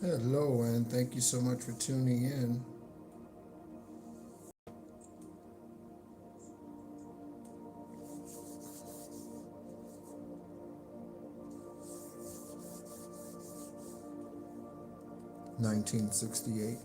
Hello, and thank you so much for tuning in. (1968).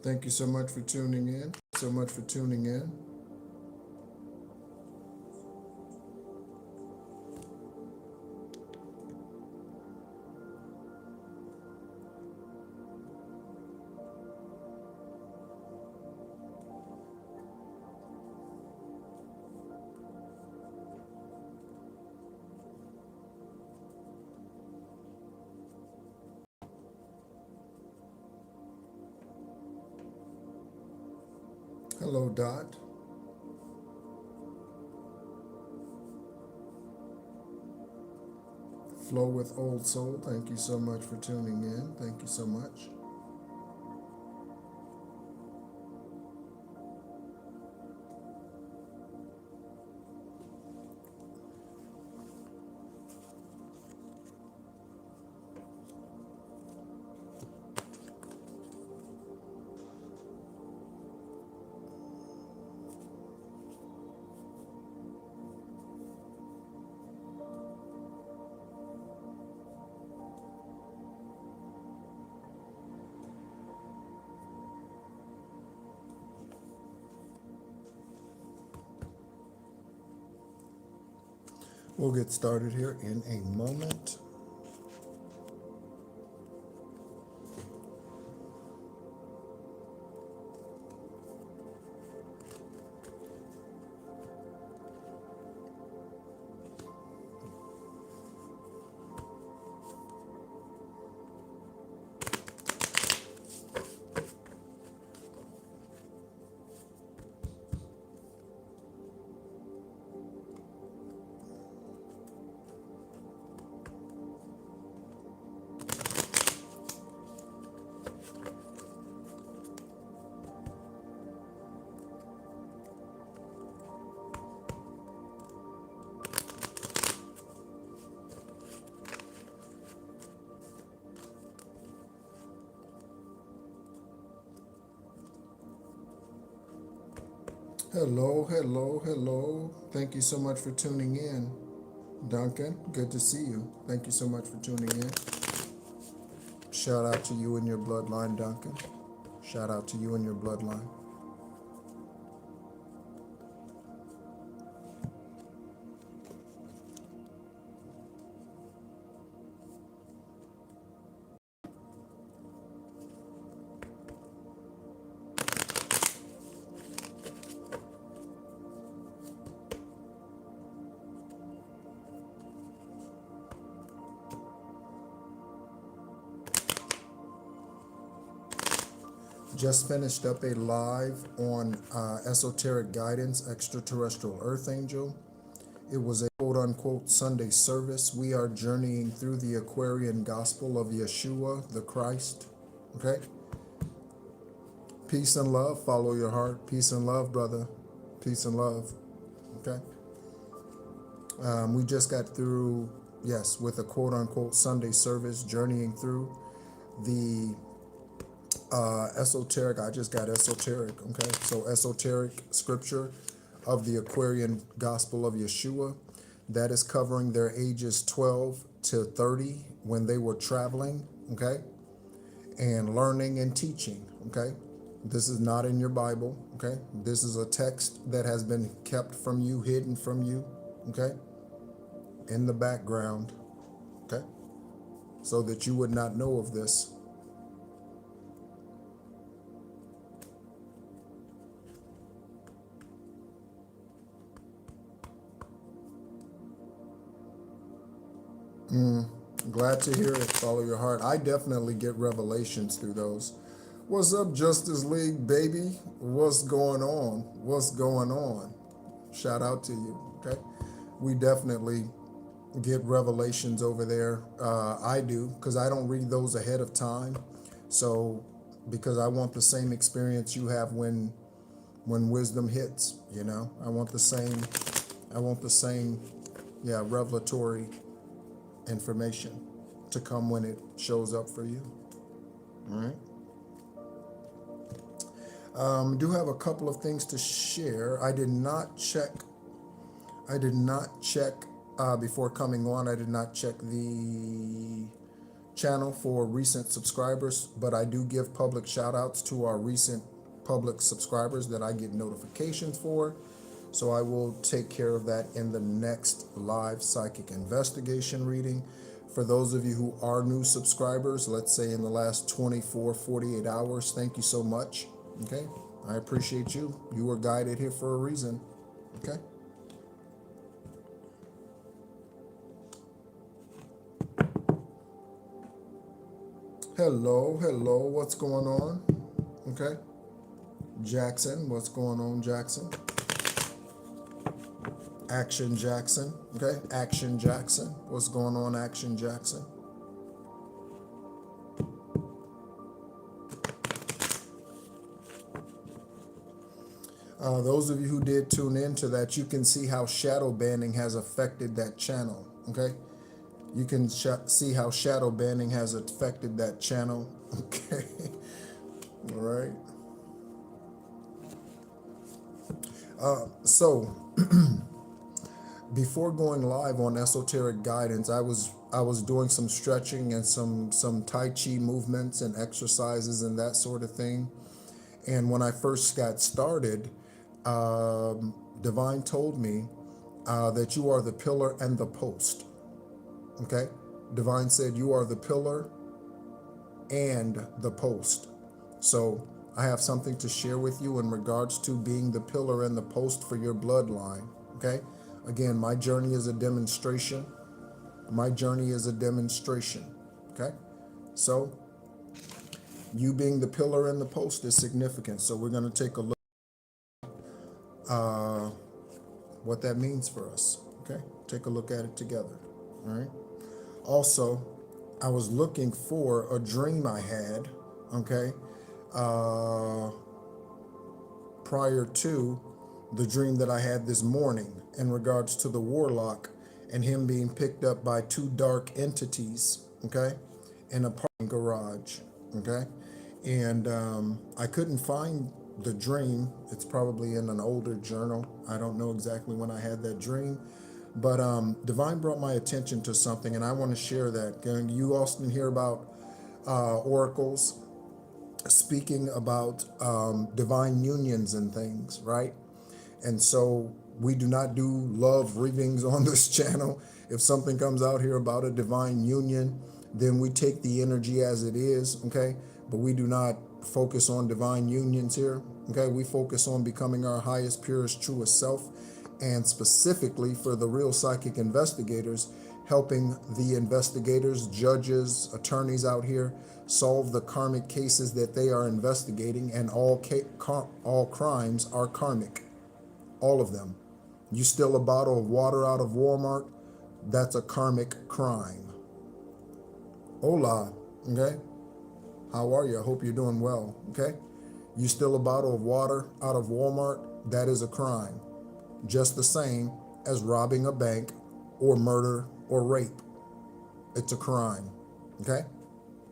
Thank you so much for tuning in. So much for tuning in. Hello, Dot. Flow with Old Soul. Thank you so much for tuning in. Thank you so much. We'll get started here in a moment. Hello, hello, hello. Thank you so much for tuning in. Duncan, good to see you. Thank you so much for tuning in. Shout out to you and your bloodline, Duncan. Shout out to you and your bloodline. Just finished up a live on Esoteric Guidance, Extraterrestrial Earth Angel. It was a quote-unquote Sunday service. We are journeying through the Aquarian Gospel of Yeshua, the Christ. Okay? Peace and love. Follow your heart. Peace and love, brother. Peace and love. Okay? We just got through, yes, with a quote-unquote Sunday service, journeying through the esoteric. I just got esoteric. Okay? So esoteric scripture of the Aquarian Gospel of Yeshua. That is covering their ages 12 to 30 when they were traveling, okay, and learning and teaching, okay. This is not in your Bible, okay. This is a text that has been kept from you, hidden from you, okay, in the background, okay, so that you would not know of this. Glad to hear it. Follow your heart. I definitely get revelations through those. What's up, Justice League, baby? What's going on? What's going on? Shout out to you. Okay. We definitely get revelations over there. I do, because I don't read those ahead of time. So, because I want the same experience you have when wisdom hits, you know, I want the same, yeah, revelatory information to come when it shows up for you. All right. Do have a couple of things to share. I did not check before coming on. I did not check the channel for recent subscribers, but I do give public shout outs to our recent public subscribers that I get notifications for. So I will take care of that in the next live psychic investigation reading. For those of you who are new subscribers, let's say in the last 24, 48 hours, thank you so much. Okay, I appreciate you. You were guided here for a reason. Okay. Hello, what's going on? Okay. Jackson, what's going on, Jackson? Action Jackson, okay? Action Jackson, what's going on, Action Jackson? Those of you who did tune into that, you can see how shadow banning has affected that channel, okay? You can see how shadow banning has affected that channel, okay? All right. So before going live on esoteric guidance, I was doing some stretching and some Tai Chi movements and exercises and that sort of thing. And when I first got started, Divine told me that you are the pillar and the post. Okay? Divine said you are the pillar and the post. So I have something to share with you in regards to being the pillar and the post for your bloodline. Okay? Again, my journey is a demonstration. My journey is a demonstration. Okay? So you being the pillar and the post is significant. So we're going to take a look what that means for us. Okay? Take a look at it together. All right? Also, I was looking for a dream I had, okay, prior to the dream that I had this morning in regards to the warlock and him being picked up by two dark entities, okay, in a parking garage, okay, and I couldn't find the dream. It's probably in an older journal. I don't know exactly when I had that dream. But Divine brought my attention to something, and I want to share that. You often hear about oracles speaking about divine unions and things, right? And so we do not do love readings on this channel. If something comes out here about a divine union, then we take the energy as it is, okay? But we do not focus on divine unions here, okay? We focus on becoming our highest, purest, truest self, and specifically for the real psychic investigators, helping the investigators, judges, attorneys out here solve the karmic cases that they are investigating, and all crimes are karmic, all of them. You steal a bottle of water out of Walmart, that's a karmic crime. Hola, okay? How are you? I hope you're doing well, okay? You steal a bottle of water out of Walmart, that is a crime. Just the same as robbing a bank or murder or rape. It's a crime, okay?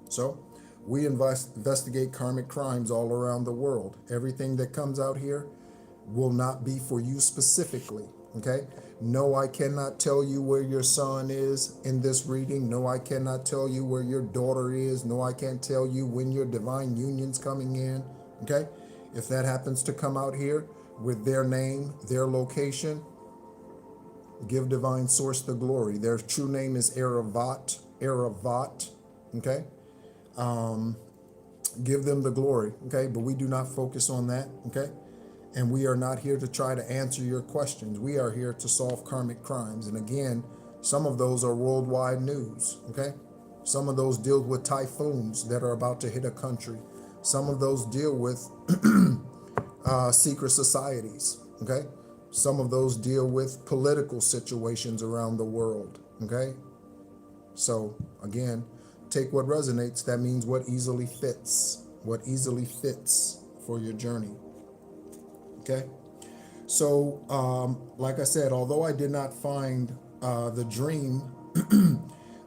So we investigate karmic crimes all around the world. Everything that comes out here will not be for you specifically, okay? No, I cannot tell you where your son is in this reading. No, I cannot tell you where your daughter is. No, I can't tell you when your divine union's coming in, okay? If that happens to come out here with their name, their location, give divine source the glory. Their true name is Eravat, okay? Give them the glory, okay? But we do not focus on that, okay? And we are not here to try to answer your questions. We are here to solve karmic crimes. And again, Some of those are worldwide news, okay? Some of those deal with typhoons that are about to hit a country. Some of those deal with secret societies, okay? Some of those deal with political situations around the world, okay? So again, take what resonates. That means what easily fits for your journey, okay? So like I said, although I did not find the dream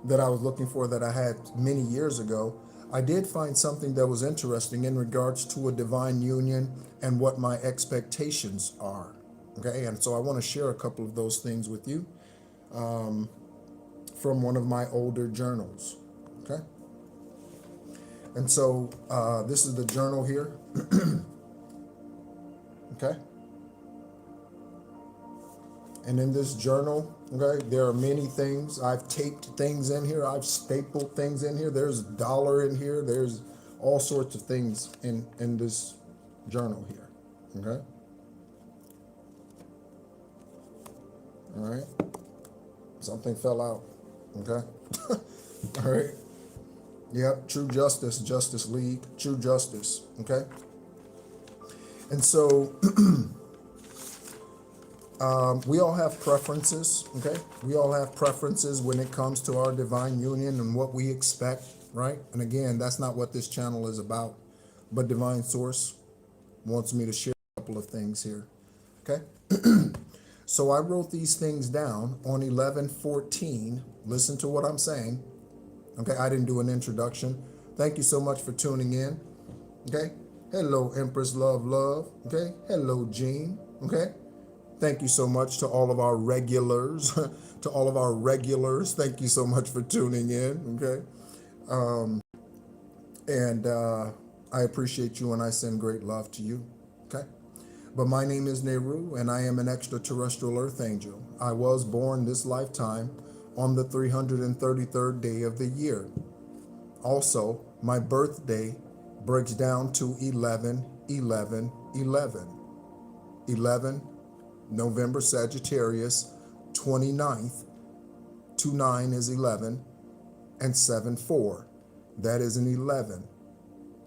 that I was looking for that I had many years ago, I did find something that was interesting in regards to a divine union and what my expectations are. Okay, and so I want to share a couple of those things with you from one of my older journals. Okay, and so this is the journal here. Okay, and in this journal, okay, there are many things. I've taped things in here. I've stapled things in here. There's a dollar in here. There's all sorts of things in this journal here. Okay. All right. Something fell out. Okay. All right. Yep. True Justice, Justice League, True Justice. Okay. And so we all have preferences. Okay. We all have preferences when it comes to our divine union and what we expect. Right. And again, that's not what this channel is about. But Divine Source wants me to share a couple of things here. Okay. So I wrote these things down on 11/14. Listen to what I'm saying. Okay, I didn't do an introduction. Thank you so much for tuning in. Okay, hello Empress Love. Okay, hello Jean. Okay, thank you so much to all of our regulars. To all of our regulars, thank you so much for tuning in. Okay, and I appreciate you and I send great love to you. Okay. But my name is NEHRU, and I am an extraterrestrial earth angel. I was born this lifetime on the 333rd day of the year. Also, my birthday breaks down to 11/11/11. 11, November Sagittarius, 29th, 29 is 11, and 7/4. That is an 11.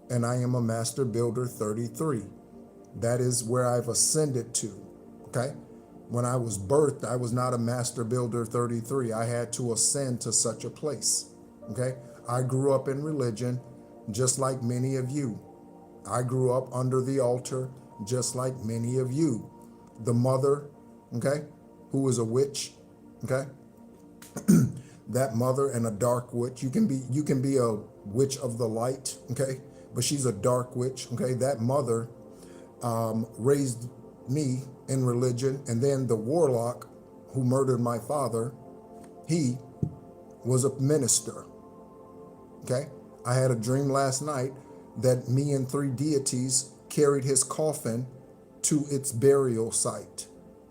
And I am a Master Builder 33. That is where I've ascended to, okay? When I was birthed, I was not a Master Builder 33. I had to ascend to such a place, okay? I grew up in religion just like many of you. I grew up under the altar just like many of you. The mother, okay, who was a witch, okay? That mother and a dark witch. You can be a witch of the light, okay? But she's a dark witch, okay? That mother raised me in religion, and then the warlock who murdered my father, he was a minister. Okay, I had a dream last night that me and 3 deities carried his coffin to its burial site.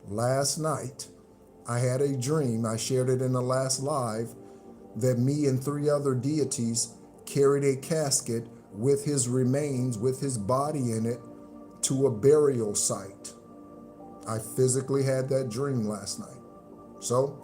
Last night, I had a dream, I shared it in the last live, that me and 3 other deities carried a casket with his remains, with his body in it, to a burial site. I physically had that dream last night. So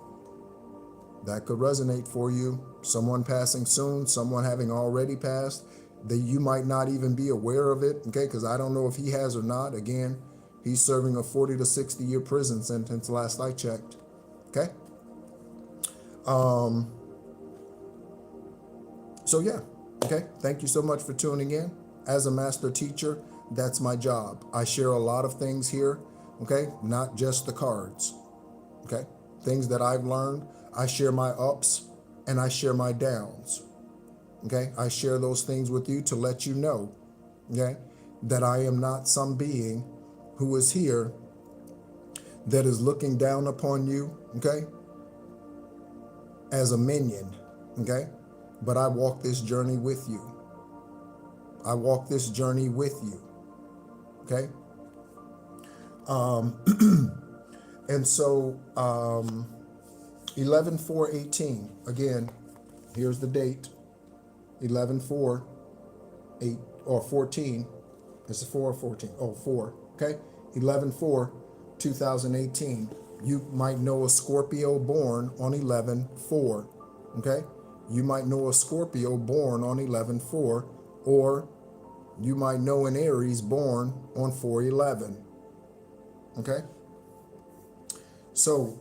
that could resonate for you. Someone passing soon, someone having already passed, that you might not even be aware of it, okay? Because I don't know if he has or not. Again, he's serving a 40 to 60 year prison sentence last I checked, okay? So yeah, okay? Thank you so much for tuning in. As a master teacher, that's my job. I share a lot of things here, okay? Not just the cards, okay? Things that I've learned. I share my ups and I share my downs, okay? I share those things with you to let you know, okay, that I am not some being who is here that is looking down upon you, okay, as a minion, okay? But I walk this journey with you. I walk this journey with you. Okay. And so 11/4/18, again, here's the date, 11/4/8 or 14. It's a 4 or 14. Oh, 4. Okay. 11/4/2018. You might know a Scorpio born on 11/4, okay? You might know a Scorpio born on 11/4, or you might know an Aries born on 4/11, okay? So,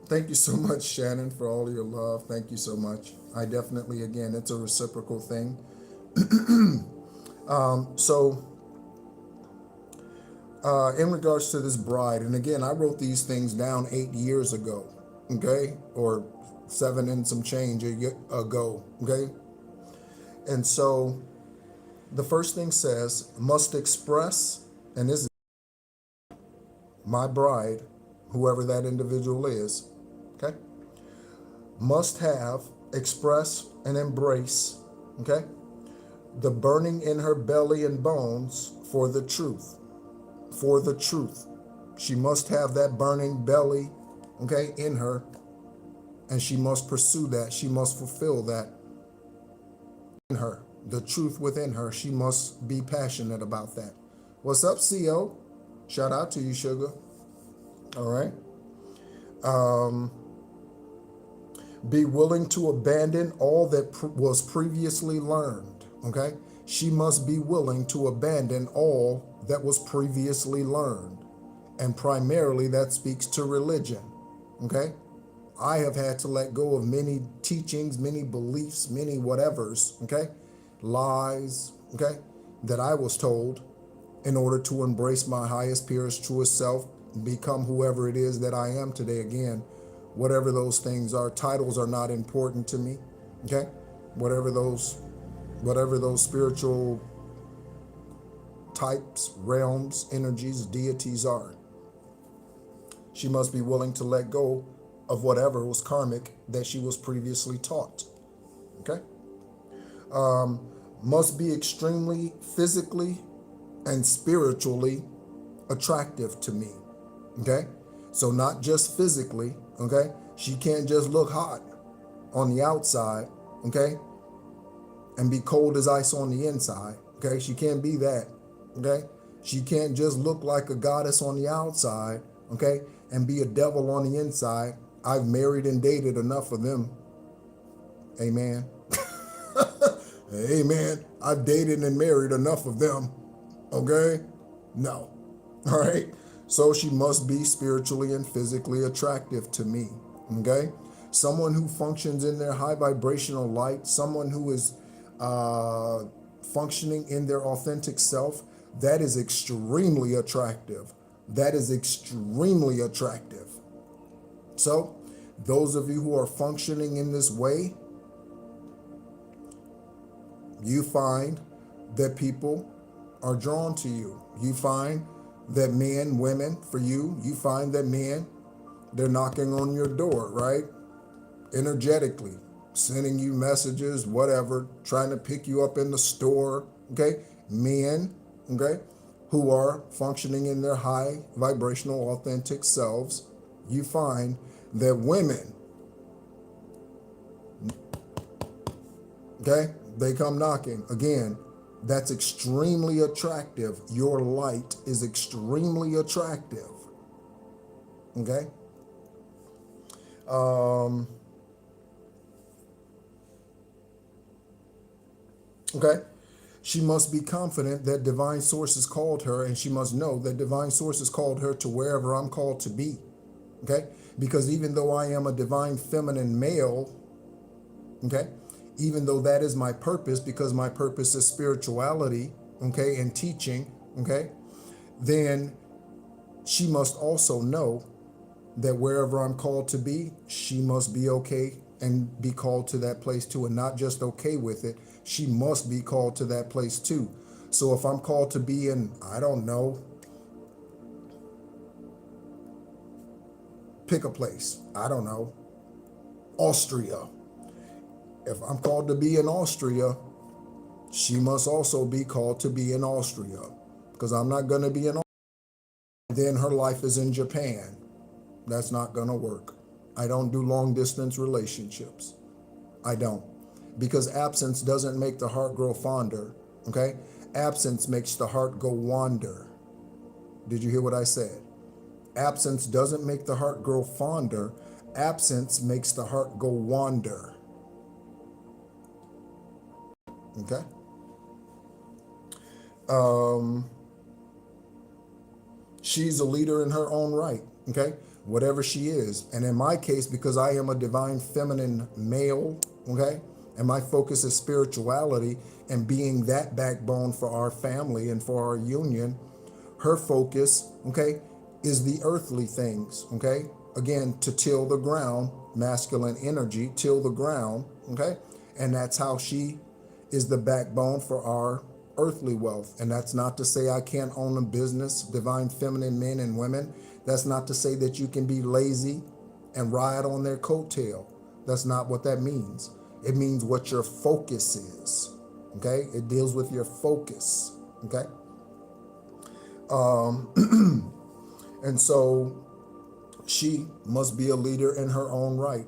thank you so much, Shannon, for all your love. Thank you so much. I definitely, again, it's a reciprocal thing. In regards to this bride, and again, I wrote these things down 8 years ago, okay? Or 7 and some change ago, okay? And so the first thing says, must express, and this is my bride, whoever that individual is, okay? Must have, express, and embrace, okay? The burning in her belly and bones for the truth. For the truth. She must have that burning belly, okay, in her, and she must pursue that. She must fulfill that in her. The truth within her. She must be passionate about that. What's up, CO? Shout out to you, sugar. All right. Be willing to abandon all that was previously learned, okay? She must be willing to abandon all that was previously learned. And primarily that speaks to religion, okay? I have had to let go of many teachings, many beliefs, many whatevers, okay? Lies, okay? That I was told in order to embrace my highest, purest, truest self, become whoever it is that I am today. Again, whatever those things are, titles are not important to me, okay? Whatever those spiritual types, realms, energies, deities are. She must be willing to let go of whatever was karmic that she was previously taught, okay? Must be extremely physically and spiritually attractive to me, okay? So not just physically, okay? She can't just look hot on the outside, okay? And be cold as ice on the inside, okay? She can't be that, okay? She can't just look like a goddess on the outside, okay? And be a devil on the inside. I've married and dated enough of them. Amen. Amen. I've dated and married enough of them, okay? No, all right? So she must be spiritually and physically attractive to me, okay? Someone who functions in their high vibrational light, someone who is functioning in their authentic self, that is extremely attractive. That is extremely attractive. So those of you who are functioning in this way, you find that people are drawn to you. You find that men, women, for you find that men, they're knocking on your door, right? Energetically, sending you messages, whatever, trying to pick you up in the store, okay? Men, okay, who are functioning in their high vibrational authentic selves, you find that women, okay, they come knocking. Again, that's extremely attractive. Your light is extremely attractive, okay? Okay? She must be confident that divine source has called her, and she must know that divine source has called her to wherever I'm called to be, okay? Because even though I am a divine feminine male, okay, even though that is my purpose, because my purpose is spirituality, okay, and teaching, okay, then she must also know that wherever I'm called to be, she must be okay and be called to that place too, and not just okay with it. She must be called to that place too. So if I'm called to be in, I don't know, pick a place, I don't know, Austria. If I'm called to be in Austria, she must also be called to be in Austria, because I'm not going to be in Austria. Then her life is in Japan. That's not going to work. I don't do long distance relationships. I don't. Because absence doesn't make the heart grow fonder, okay? Absence makes the heart go wander. Did you hear what I said? Absence doesn't make the heart grow fonder. Absence makes the heart go wander. Okay? She's a leader in her own right. Okay? Whatever she is. And in my case, because I am a divine feminine male, okay, and my focus is spirituality and being that backbone for our family and for our union, her focus, okay, is the earthly things, okay? Again, to till the ground, masculine energy, till the ground, okay? And that's how she is the backbone for our earthly wealth. And that's not to say I can't own a business, divine feminine men and women. That's not to say that you can be lazy and ride on their coattail. That's not what that means. It means what your focus is, okay? It deals with your focus, okay? And so she must be a leader in her own right,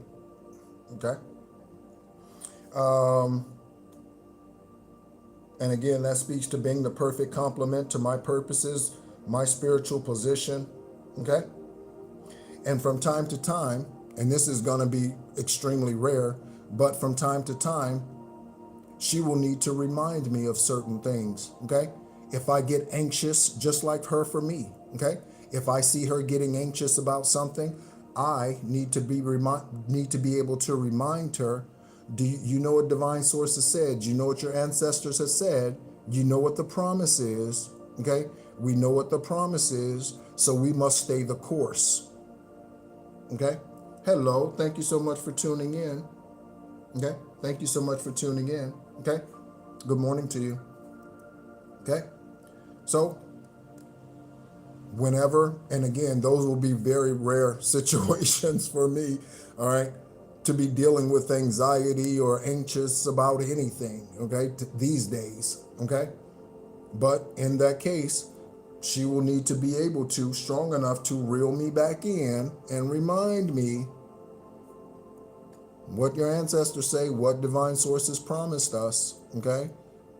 okay? And again, that speaks to being the perfect complement to my purposes, my spiritual position, okay? And from time to time, and this is going to be extremely rare, but from time to time, she will need to remind me of certain things, okay? If I get anxious, just like her for me, okay? If I see her getting anxious about something, I need to be able to remind her, do you know what divine source has said? You know what your ancestors have said? You know what the promise is, okay? We know what the promise is, so we must stay the course, okay? Hello, thank you so much for tuning in, okay? Thank you so much for tuning in, okay? Good morning to you, okay? So, whenever, and again, those will be very rare situations for me, all right, to be dealing with anxiety or anxious about anything, okay, these days, okay? But in that case, she will need to be able to, strong enough to reel me back in and remind me what your ancestors say, what divine sources promised us, okay?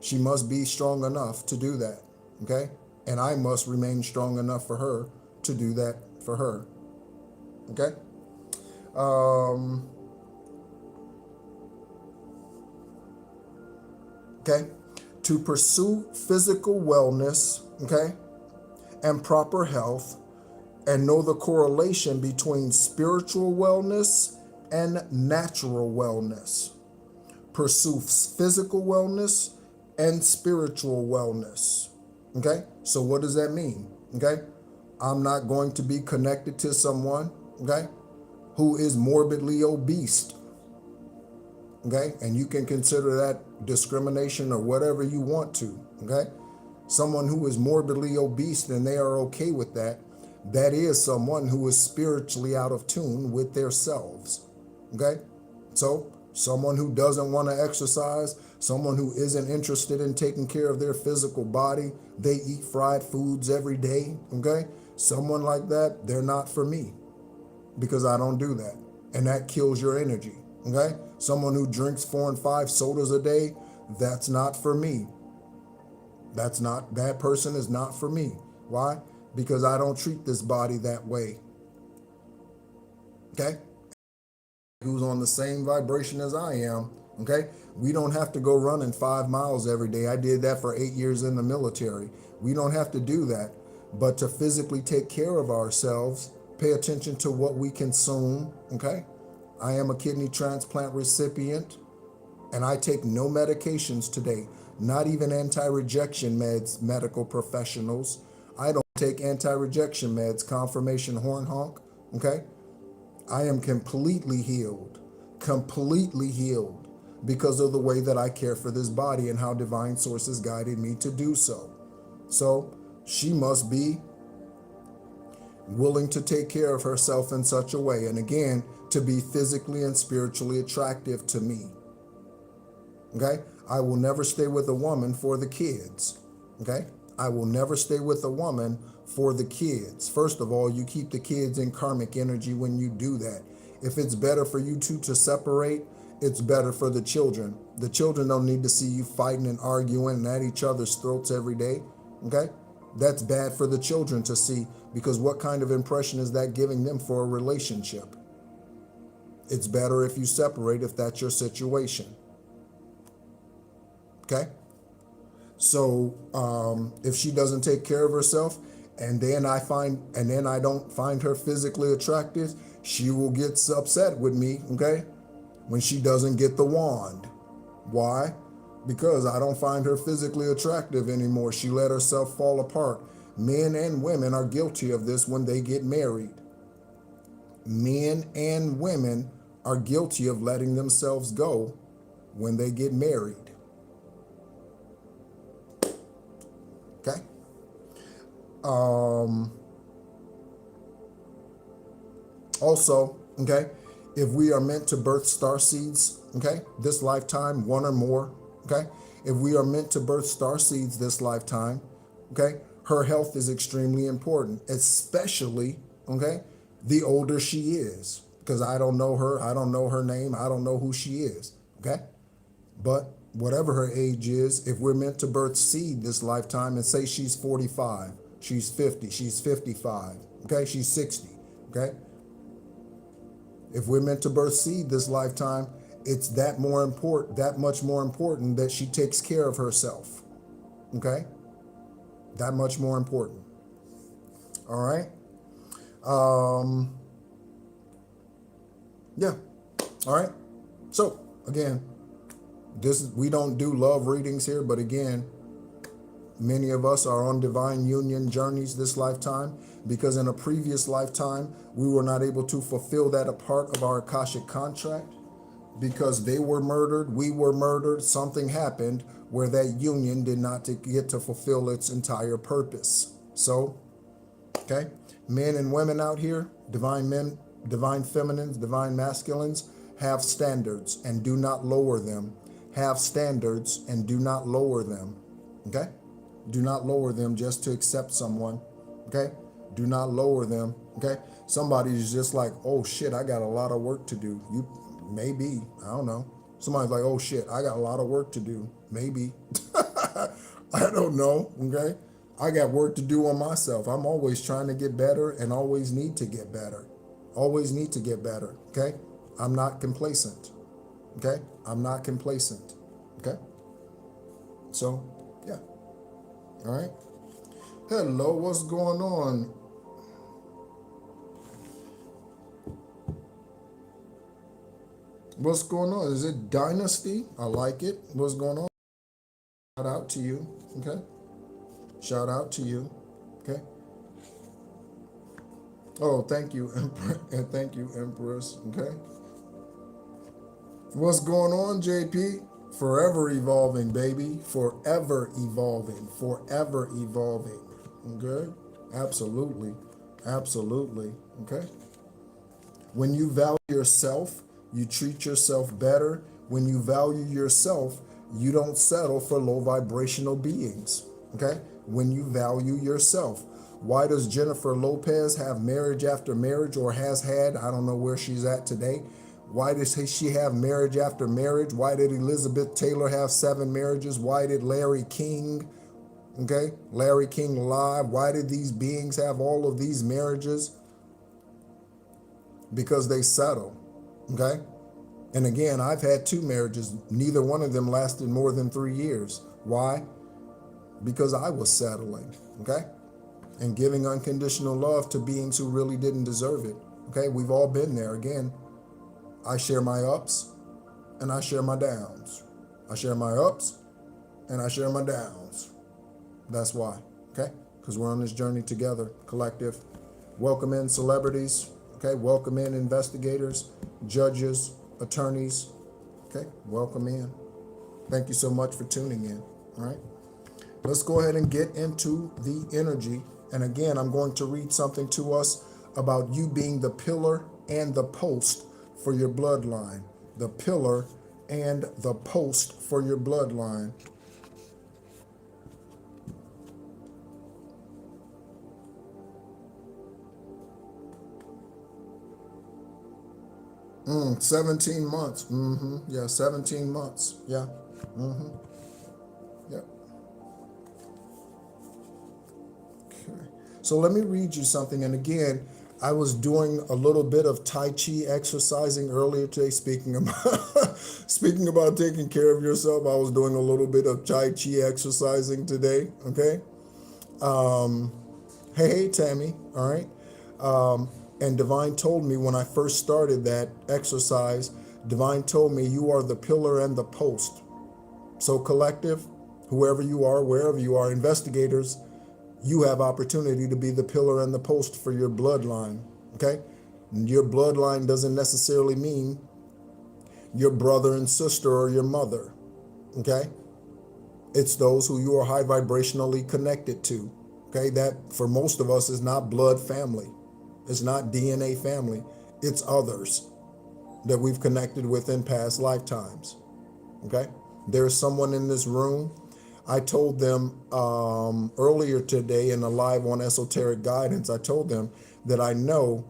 She must be strong enough to do that, okay? And I must remain strong enough for her to do that for her, okay? Okay, to pursue physical wellness, okay, and proper health, and know the correlation between spiritual wellness and natural wellness. Pursue physical wellness and spiritual wellness, okay? So what does that mean, okay? I'm not going to be connected to someone, okay, who is morbidly obese, okay? And you can consider that discrimination or whatever you want to, okay? Someone who is morbidly obese and they are okay with that, that is someone who is spiritually out of tune with their selves, okay? So someone who doesn't want to exercise, someone who isn't interested in taking care of their physical body, they eat fried foods every day, okay? Someone like that, they're not for me because I don't do that. And that kills your energy, okay? Someone who drinks 4 and 5 sodas a day, that's not for me. That person is not for me. Why? Because I don't treat this body that way, okay? Who's on the same vibration as I am, okay? We don't have to go running 5 miles every day. I did that for 8 years in the military. We don't have to do that. But to physically take care of ourselves, pay attention to what we consume, okay? I am a kidney transplant recipient, and I take no medications today, not even anti-rejection meds, medical professionals. I don't take anti-rejection meds, confirmation horn honk, okay? I am completely healed because of the way that I care for this body and how divine sources guided me to do so. So she must be willing to take care of herself in such a way, and again, to be physically and spiritually attractive to me, okay? I will never stay with a woman for the kids, okay? I will never stay with a woman for the kids. First of all, you keep the kids in karmic energy when you do that. If it's better for you two to separate, it's better for the children. The children don't need to see you fighting and arguing and at each other's throats every day, okay? That's bad for the children to see. Because what kind of impression is that giving them for a relationship? It's better if you separate if that's your situation. Okay? So if she doesn't take care of herself, and then I don't find her physically attractive, she will get upset with me, okay? When she doesn't get the wand. Why? Because I don't find her physically attractive anymore. She let herself fall apart. Men and women are guilty of this when they get married. Men and women are guilty of letting themselves go when they get married. Okay? Also, okay, if we are meant to birth star seeds, okay, this lifetime, one or more, okay, if we are meant to birth star seeds this lifetime, okay, her health is extremely important, especially, okay, the older she is, because I don't know her, I don't know her name, I don't know who she is, okay, but whatever her age is, if we're meant to birth seed this lifetime, and say she's 45, she's 50, she's 55, okay, she's 60, okay, if we're meant to birth seed this lifetime, it's that much more important that she takes care of herself. Okay? That much more important. All right? Yeah. All right? So, again, we don't do love readings here, but again, many of us are on divine union journeys this lifetime because in a previous lifetime, we were not able to fulfill that a part of our Akashic contract because they were murdered, we were murdered, something happened where that union did not get to fulfill its entire purpose. So, okay, men and women out here, divine men, divine feminines, divine masculines, have standards and do not lower them. Have standards and do not lower them. Okay? Do not lower them just to accept someone. Okay? Do not lower them. Okay? Somebody's just like, oh shit, I got a lot of work to do. You maybe, I don't know. Somebody's like, oh shit, I got a lot of work to do. Maybe. I don't know. Okay? I got work to do on myself. I'm always trying to get better and always need to get better. Always need to get better. Okay? I'm not complacent. Okay? I'm not complacent. Okay? So, yeah. All right. Hello, what's going on? What's going on? Is it Dynasty? I like it. What's going on? Shout out to you. Okay? Shout out to you. Okay? Oh, thank you, and thank you, Empress. Okay? What's going on, JP? Forever evolving, baby. Forever evolving. Forever evolving. Okay? Absolutely. Absolutely. Okay? When you value yourself, you treat yourself better. When you value yourself, you don't settle for low vibrational beings. Okay? When you value yourself. Why does Jennifer Lopez have marriage after marriage, or has had? I don't know where she's at today. Why does she have marriage after marriage? Why did Elizabeth Taylor have 7 marriages? Why did Larry King, okay, Larry King Live, why did these beings have all of these marriages? Because they settle, okay? And again, I've had 2 marriages. Neither one of them lasted more than 3 years. Why? Because I was settling, okay? And giving unconditional love to beings who really didn't deserve it, okay? We've all been there. Again, I share my ups and I share my downs. I share my ups and I share my downs. That's why, okay? Because we're on this journey together, collective. Welcome in celebrities, okay? Welcome in investigators, judges, attorneys, okay? Welcome in. Thank you so much for tuning in, all right? Let's go ahead and get into the energy. And again, I'm going to read something to us about you being the pillar and the post for your bloodline. The pillar and the post for your bloodline. Mm, 17 months. Yeah, 17 months. Yeah. Yeah. Okay. So let me read you something. And again, I was doing a little bit of Tai Chi exercising earlier today, speaking about speaking about taking care of yourself. I was doing a little bit of Tai Chi exercising today. Okay. Hey, Tammy. All right. And Divine told me when I first started that exercise, Divine told me you are the pillar and the post. So collective, whoever you are, wherever you are, investigators, you have opportunity to be the pillar and the post for your bloodline. Okay. Your bloodline doesn't necessarily mean your brother and sister or your mother. Okay. It's those who you are high vibrationally connected to. Okay. That for most of us is not blood family. It's not DNA family. It's others that we've connected with in past lifetimes. Okay. There's someone in this room. I told them earlier today in a live on Esoteric Guidance, I told them that I know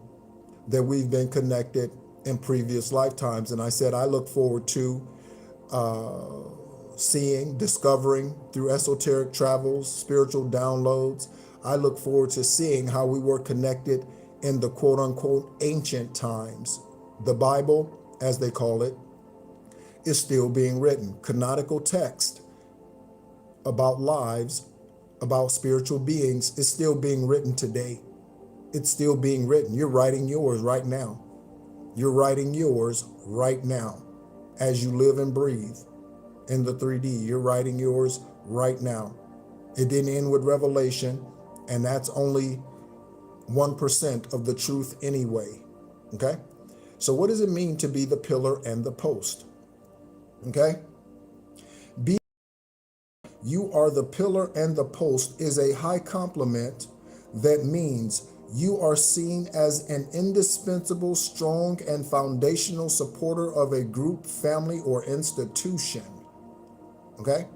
that we've been connected in previous lifetimes. And I said, I look forward to seeing, discovering through esoteric travels, spiritual downloads. I look forward to seeing how we were connected in the quote unquote ancient times. The Bible, as they call it, is still being written. Canonical text about lives, about spiritual beings is still being written today. It's still being written. You're writing yours right now. You're writing yours right now. As you live and breathe in the 3D, you're writing yours right now. It didn't end with Revelation, and that's only 1% of the truth anyway. Okay? So what does it mean to be the pillar and the post? Okay? You are the pillar and the post is a high compliment that means you are seen as an indispensable, strong, and foundational supporter of a group, family, or institution. Okay?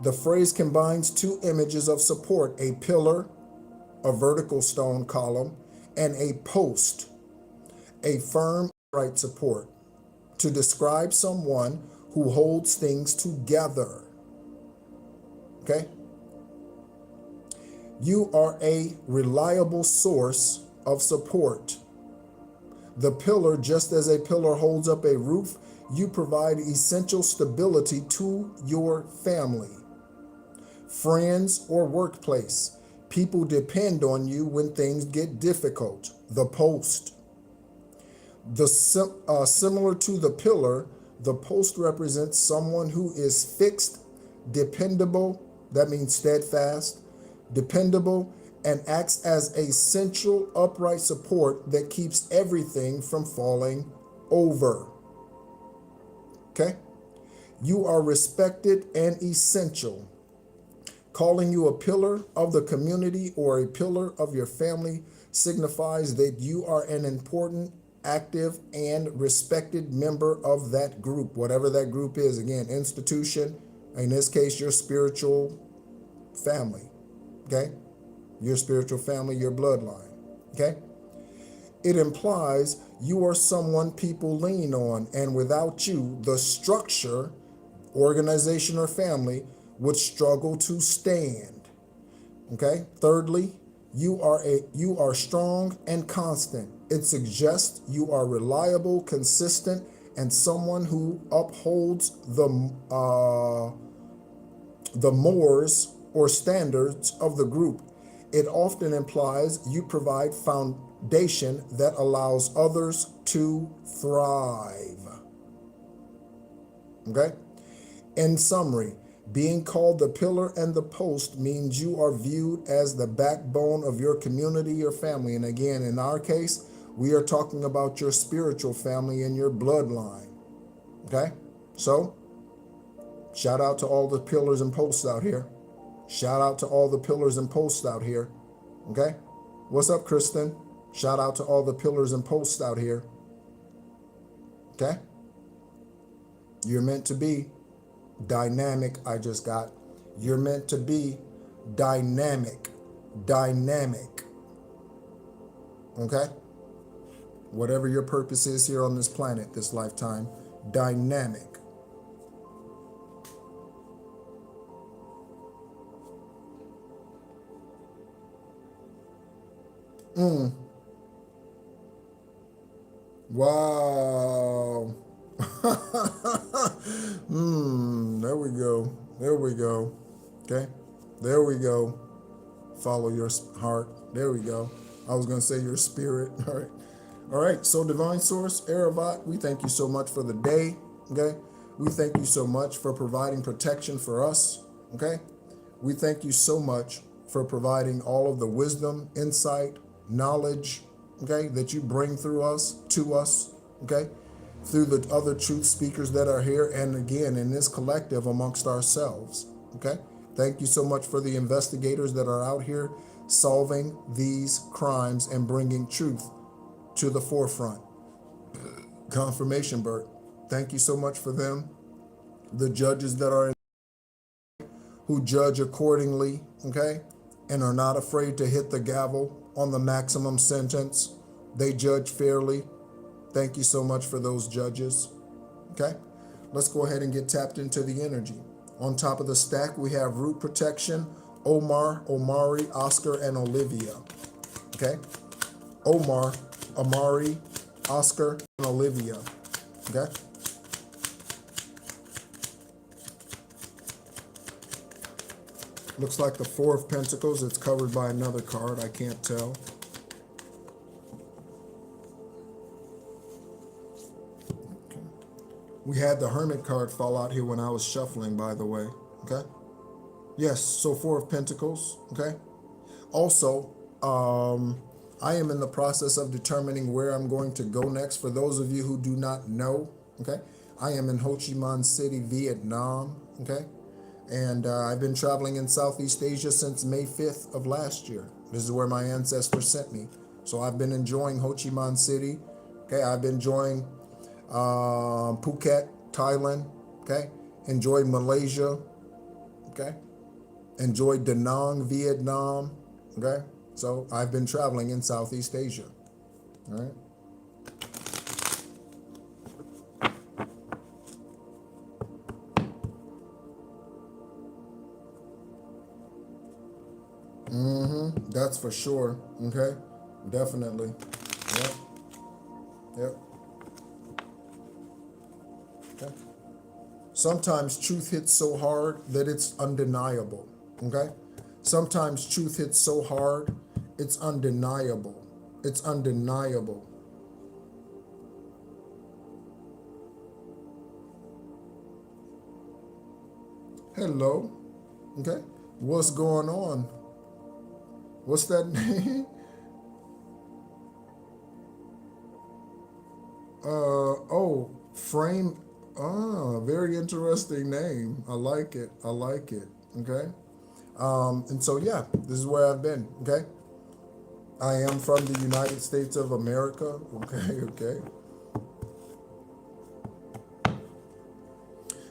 The phrase combines two images of support, a pillar, a vertical stone column, and a post, a firm, upright support, to describe someone who holds things together. Okay? You are a reliable source of support. The pillar, just as a pillar holds up a roof, you provide essential stability to your family, friends, or workplace. People depend on you when things get difficult. The post. Similar to the pillar, the post represents someone who is fixed, dependable, that means steadfast, dependable, and acts as a central upright support that keeps everything from falling over. Okay? You are respected and essential. Calling you a pillar of the community or a pillar of your family signifies that you are an important, active, and respected member of that group, whatever that group is. Again, institution, in this case, your spiritual family. Okay? Your spiritual family, your bloodline. Okay? It implies you are someone people lean on, and without you, the structure, organization, or family would struggle to stand. Okay? Thirdly, you are strong and constant. It suggests you are reliable, consistent, and someone who upholds the mores or standards of the group. It often implies you provide foundation that allows others to thrive. Okay? In summary, being called the pillar and the post means you are viewed as the backbone of your community, your family. And again, in our case, we are talking about your spiritual family and your bloodline. Okay? So, shout out to all the pillars and posts out here. Shout out to all the pillars and posts out here. Okay? What's up, Kristen? Shout out to all the pillars and posts out here. Okay? You're meant to be dynamic. You're meant to be dynamic. Okay? Whatever your purpose is here on this planet, this lifetime, dynamic. Mm. Wow. There we go. There we go. Okay. There we go. Follow your heart. There we go. I was going to say your spirit. All right. All right. So, Divine Source, Aravat, we thank you so much for the day. Okay. We thank you so much for providing protection for us. Okay. We thank you so much for providing all of the wisdom, insight, knowledge, okay, that you bring through us, to us, okay, through the other truth speakers that are here, and again, in this collective amongst ourselves, okay? Thank you so much for the investigators that are out here solving these crimes and bringing truth to the forefront. Confirmation, Bert. Thank you so much for them. The judges that are who judge accordingly, okay, and are not afraid to hit the gavel on the maximum sentence. They judge fairly. Thank you so much for those judges, okay? Let's go ahead and get tapped into the energy. On top of the stack, we have Root Protection, Omar, Omari, Oscar, and Olivia, okay? Omar, Amari, Oscar, and Olivia, okay? Looks like the Four of Pentacles. It's covered by another card. I can't tell. Okay. We had the Hermit card fall out here when I was shuffling, by the way. Okay. Yes, so Four of Pentacles. Okay. Also, I am in the process of determining where I'm going to go next. For those of you who do not know, okay, I am in Ho Chi Minh City, Vietnam. Okay. And I've been traveling in Southeast Asia since May 5th of last year. This is where my ancestors sent me. So I've been enjoying Ho Chi Minh City. Okay, I've been enjoying Phuket, Thailand. Okay, enjoyed Malaysia. Okay, enjoyed Da Nang, Vietnam. Okay, so I've been traveling in Southeast Asia. All right. That's for sure. Okay, definitely. Yep. Yep. Okay. Sometimes truth hits so hard that it's undeniable. Okay. Sometimes truth hits so hard, it's undeniable. It's undeniable. Hello. Okay. What's going on? What's that name? Oh, Frame. Ah, very interesting name. I like it. I like it. Okay. And so, yeah, this is where I've been. Okay. I am from the United States of America. Okay. Okay.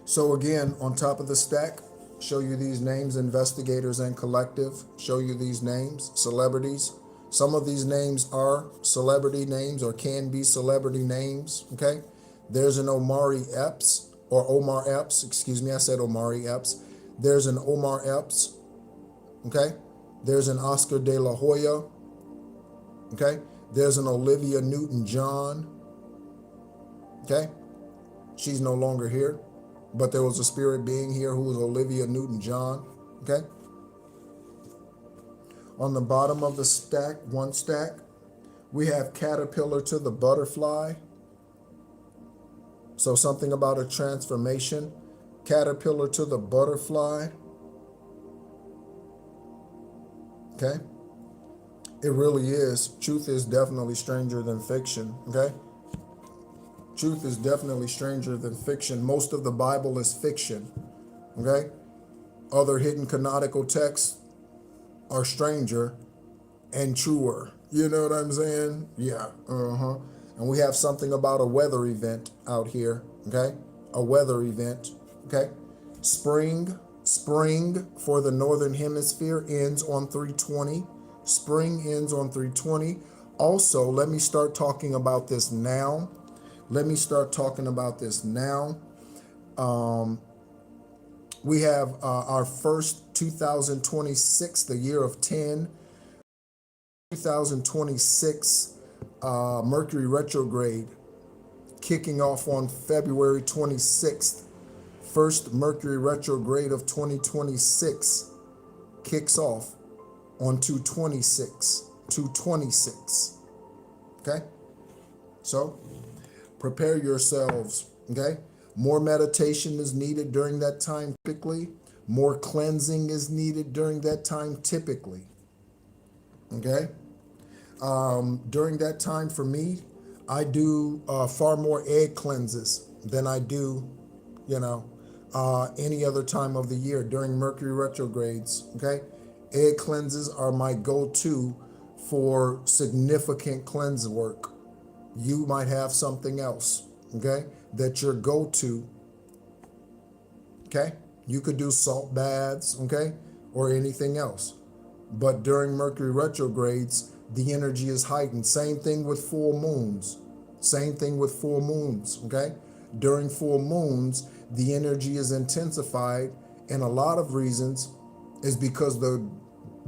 So again, on top of the stack, show you these names, investigators and collective, show you these names, celebrities. Some of these names are celebrity names or can be celebrity names, okay? There's an Omari Epps, or Omar Epps, excuse me, I said Omari Epps. There's an Omar Epps, okay? There's an Oscar de la Hoya, okay? There's an Olivia Newton-John, okay? She's no longer here. But there was a spirit being here who was Olivia Newton-John, okay? On the bottom of the stack, one stack, we have caterpillar to the butterfly. So something about a transformation. Caterpillar to the butterfly. Okay? It really is. Truth is definitely stranger than fiction, okay? Truth is definitely stranger than fiction. Most of the Bible is fiction, okay? Other hidden canonical texts are stranger and truer. You know what I'm saying? Yeah, And we have something about a weather event out here, okay? A weather event, okay? Spring for the Northern Hemisphere ends on 3/20. Spring ends on 3/20. Also, let me start talking about this now. Let me start talking about this now. We have our first 2026, the year of 10, 2026 Mercury retrograde kicking off on February 26th. First Mercury retrograde of 2026 kicks off on 2/26. Okay? So prepare yourselves. Okay? More meditation is needed during that time typically. More cleansing is needed during that time typically. Okay? During that time for me, I do far more egg cleanses than I do, any other time of the year during Mercury retrogrades. Okay? Egg cleanses are my go-to for significant cleanse work. You might have something else, okay, that your go-to. Okay? You could do salt baths, okay, or anything else. But during Mercury retrogrades, the energy is heightened. Same thing with full moons. Same thing with full moons, okay? During full moons, the energy is intensified, and a lot of reasons is because the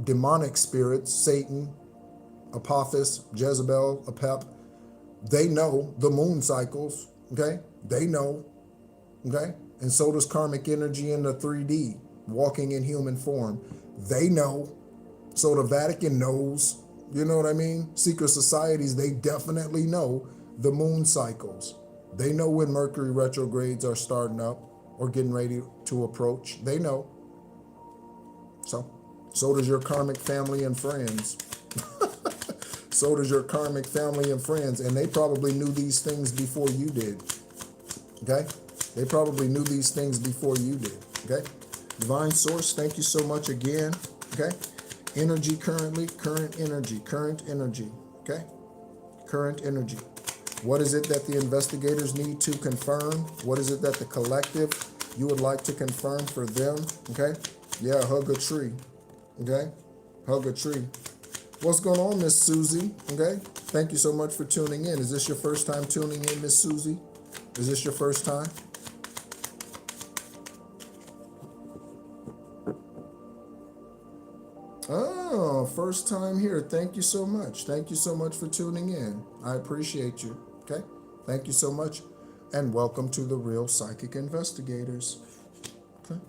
demonic spirits, Satan, Apophis, Jezebel, Apep, they know the moon cycles, okay? They know, okay? And so does karmic energy in the 3D, walking in human form. They know. So the Vatican knows, you know what I mean? Secret societies, they definitely know the moon cycles. They know when Mercury retrogrades are starting up or getting ready to approach. They know. So does your karmic family and friends. So does your karmic family and friends. And they probably knew these things before you did. Okay? They probably knew these things before you did. Okay? Divine Source, thank you so much again. Okay? Energy currently, current energy. Okay? Current energy. What is it that the investigators need to confirm? What is it that the collective you would like to confirm for them? Okay? Yeah, hug a tree. Okay? Hug a tree. What's going on, Miss Susie? Okay? Thank you so much for tuning in. Is this your first time tuning in, Miss Susie? Is this your first time? Oh, first time here. Thank you so much. Thank you so much for tuning in. I appreciate you. Okay? Thank you so much. And welcome to the Real Psychic Investigators. Okay?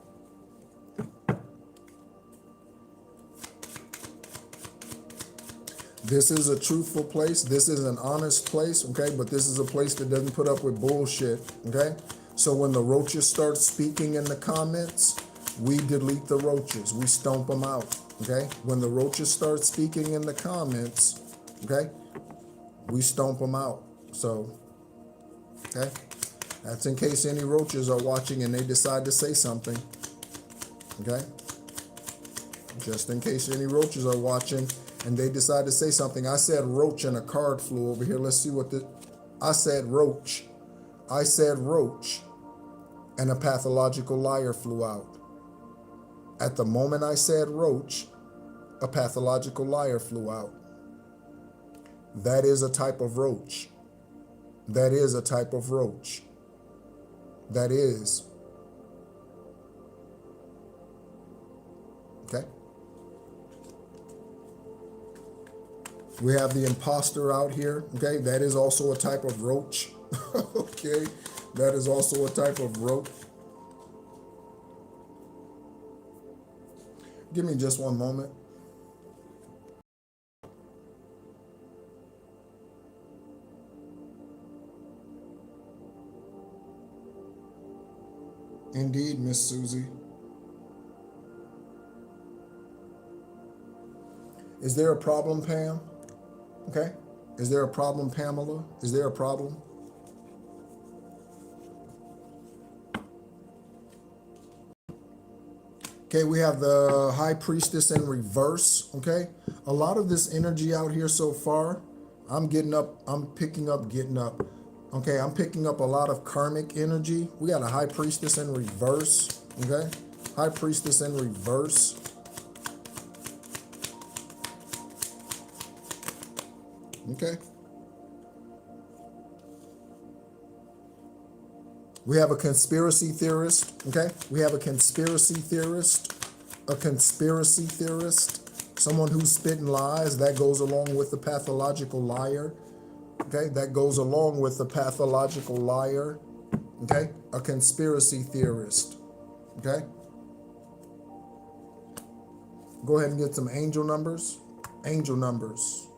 This is a truthful place. This is an honest place, okay? But this is a place that doesn't put up with bullshit, okay? So when the roaches start speaking in the comments, we delete the roaches. We stomp them out, okay? When the roaches start speaking in the comments, okay, we stomp them out. So, okay? That's in case any roaches are watching and they decide to say something, okay? Just in case any roaches are watching and they decide to say something. I said roach and a card flew over here. Let's see what I said roach. I said roach and a pathological liar flew out. At the moment I said roach, a pathological liar flew out. That is a type of roach. That is a type of roach. That is. Okay? We have the imposter out here, okay? That is also a type of roach, okay? That is also a type of roach. Give me just one moment. Indeed, Miss Susie. Is there a problem, Pam? Okay. Is there a problem, Pamela? Is there a problem? Okay, we have the High Priestess in reverse, okay? A lot of this energy out here so far, I'm picking up, okay? I'm picking up a lot of karmic energy. We got a High Priestess in reverse, okay? High Priestess in reverse. Okay. We have a conspiracy theorist, okay? We have a conspiracy theorist. A conspiracy theorist. Someone who's spitting lies, that goes along with the pathological liar. Okay, that goes along with the pathological liar. Okay, a conspiracy theorist. Okay, go ahead and get some angel numbers. Angel numbers.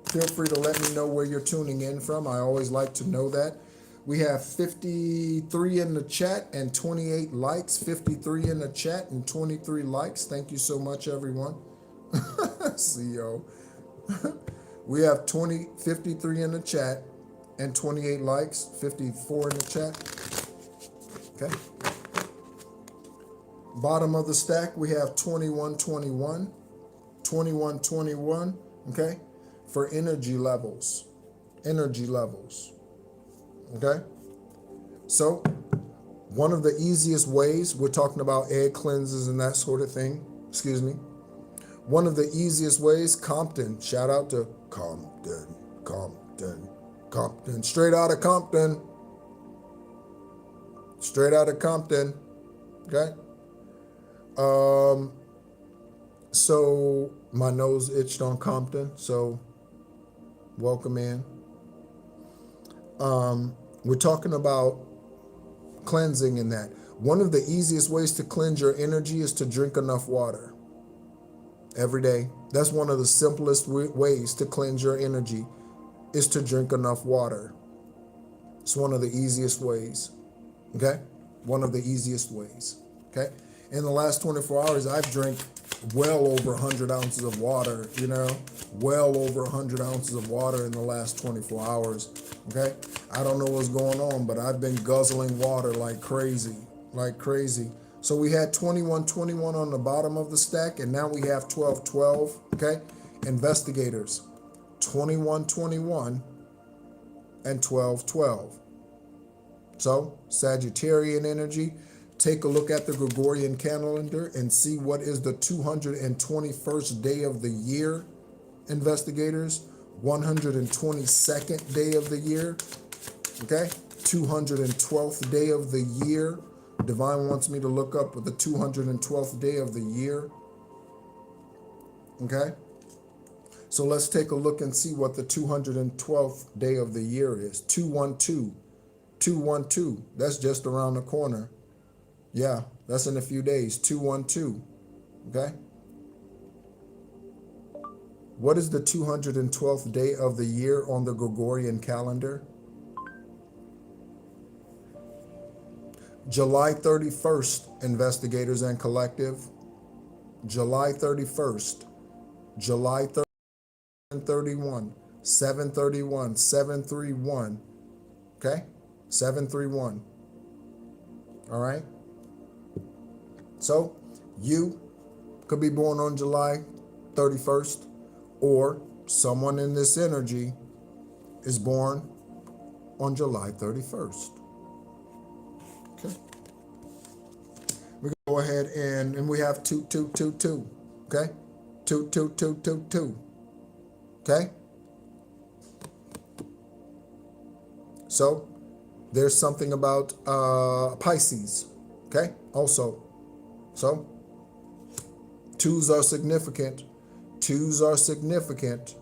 Feel free to let me know where you're tuning in from. I always like to know that. We have 53 in the chat and 28 likes. 53 in the chat and 23 likes. Thank you so much, everyone. CEO. We have 53 in the chat and 28 likes. 54 in the chat. Okay. Bottom of the stack, we have 2121. 2121. Okay. For energy levels. Energy levels. Okay. So one of the easiest ways, we're talking about egg cleanses and that sort of thing. Excuse me. One of the easiest ways, Compton. Shout out to Compton. Compton. Compton. Straight out of Compton. Straight out of Compton. Okay. So my nose itched on Compton. So welcome in. We're talking about cleansing in that. One of the easiest ways to cleanse your energy is to drink enough water every day. That's one of the simplest ways to cleanse your energy, is to drink enough water. It's one of the easiest ways. Okay? One of the easiest ways. Okay? In the last 24 hours, I've drank well over 100 ounces of water, you know, well over 100 ounces of water in the last 24 hours. Okay? I don't know what's going on, but I've been guzzling water like crazy, like crazy. So we had 2121 on the bottom of the stack, and now we have 1212. Okay? Investigators, 2121 and 1212. So Sagittarian energy. Take a look at the Gregorian calendar and see what is the 221st day of the year, investigators. 122nd day of the year. Okay? 212th day of the year. Divine wants me to look up with the 212th day of the year. Okay? So let's take a look and see what the 212th day of the year is. 212. 212. That's just around the corner. Yeah, that's in a few days. 212. Okay? What is the 212th day of the year on the Gregorian calendar? July 31st, investigators and collective. July 31st. July 31. 731. 731. Okay? 731. All right? So you could be born on July 31st, or someone in this energy is born on July 31st. Okay. We can go ahead and we have 2222. Okay? 22222. Okay? So there's something about Pisces. Okay? Also. So, twos are significant. Twos are significant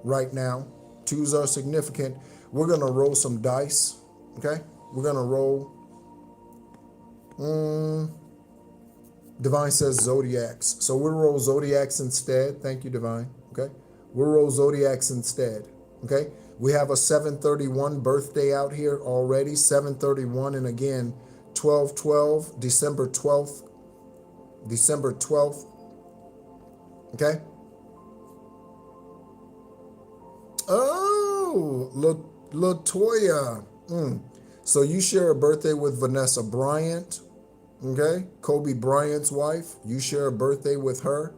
right now. Twos are significant. We're going to roll some dice. Okay? We're going to roll. Divine says zodiacs. So we'll roll zodiacs instead. Thank you, Divine. Okay? We'll roll zodiacs instead. Okay? We have a 731 birthday out here already. 731, and again, 12/12, December 12th. December 12th. Okay? Oh, Latoya. So you share a birthday with Vanessa Bryant. Okay? Kobe Bryant's wife. You share a birthday with her.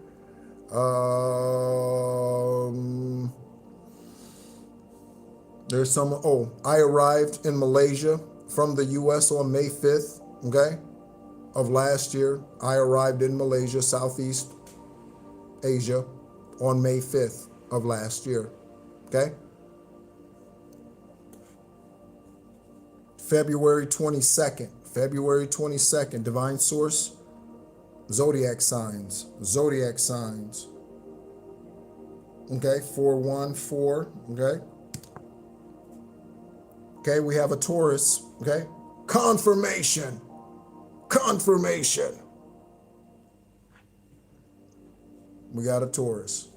There's some, I arrived in Malaysia from the U.S. on May 5th. Okay? Of last year. I arrived in Malaysia, Southeast Asia, on May 5th of last year. Okay? February 22nd. February 22nd. Divine source. Zodiac signs. Zodiac signs. Okay, 414, okay? Okay, we have a Taurus, okay? Confirmation, confirmation. We got a Taurus.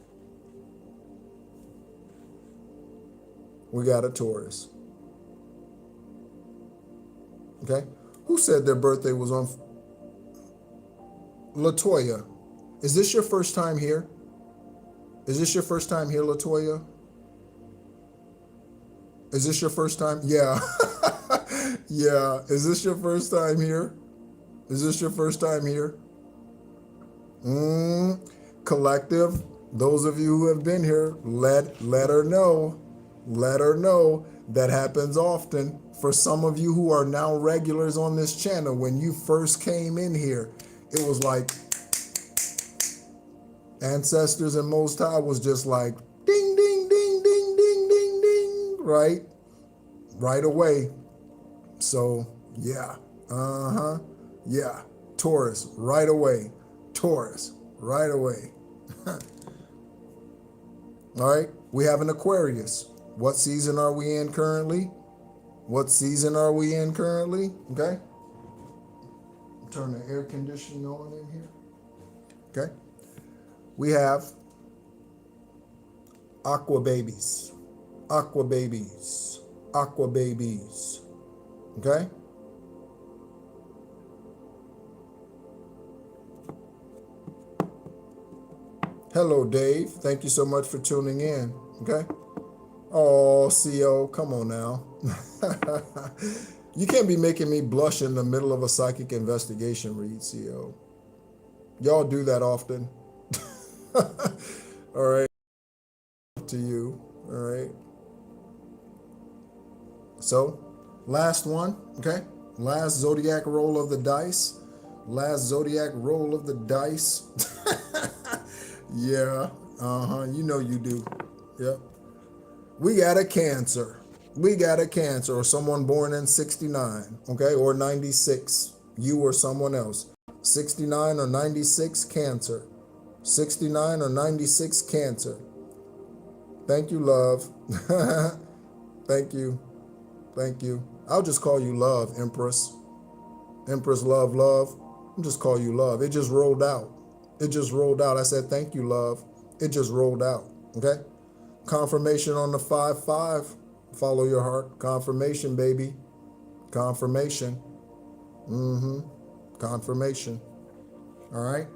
We got a Taurus. Okay? Who said their birthday was on? Latoya. Is this your first time here? Is this your first time here, Latoya? Is this your first time? Yeah. Yeah. Is this your first time here? Is this your first time here? Collective, those of you who have been here, let her know. Let her know. That happens often. For some of you who are now regulars on this channel, when you first came in here, it was like Ancestors and Most High was just like ding, ding, ding, ding, ding, ding, ding, right? Right away. So, yeah. Yeah. Taurus, right away. Taurus, right away. All right. We have an Aquarius. What season are we in currently? What season are we in currently? Okay. Turn the air conditioning on in here. Okay. We have aqua babies. Aqua babies. Aqua babies. Okay. Hello, Dave. Thank you so much for tuning in. Okay. Oh, CO, come on now. You can't be making me blush in the middle of a psychic investigation read, CO. Y'all do that often. All right. To you. All right. So, last one. Okay. Last zodiac roll of the dice. Last zodiac roll of the dice. Yeah. You know you do. Yep. We got a Cancer. We got a Cancer, or someone born in 69, okay, or 96, you or someone else. 69 or 96, Cancer. 69 or 96, Cancer. Thank you, love. Thank you. Thank you. I'll just call you love, Empress. Empress, love, love. I'll just call you love. It just rolled out. It just rolled out. I said, thank you, love. It just rolled out, okay? Confirmation on the 5-5. Follow your heart. Confirmation, baby. Confirmation. Confirmation. All right.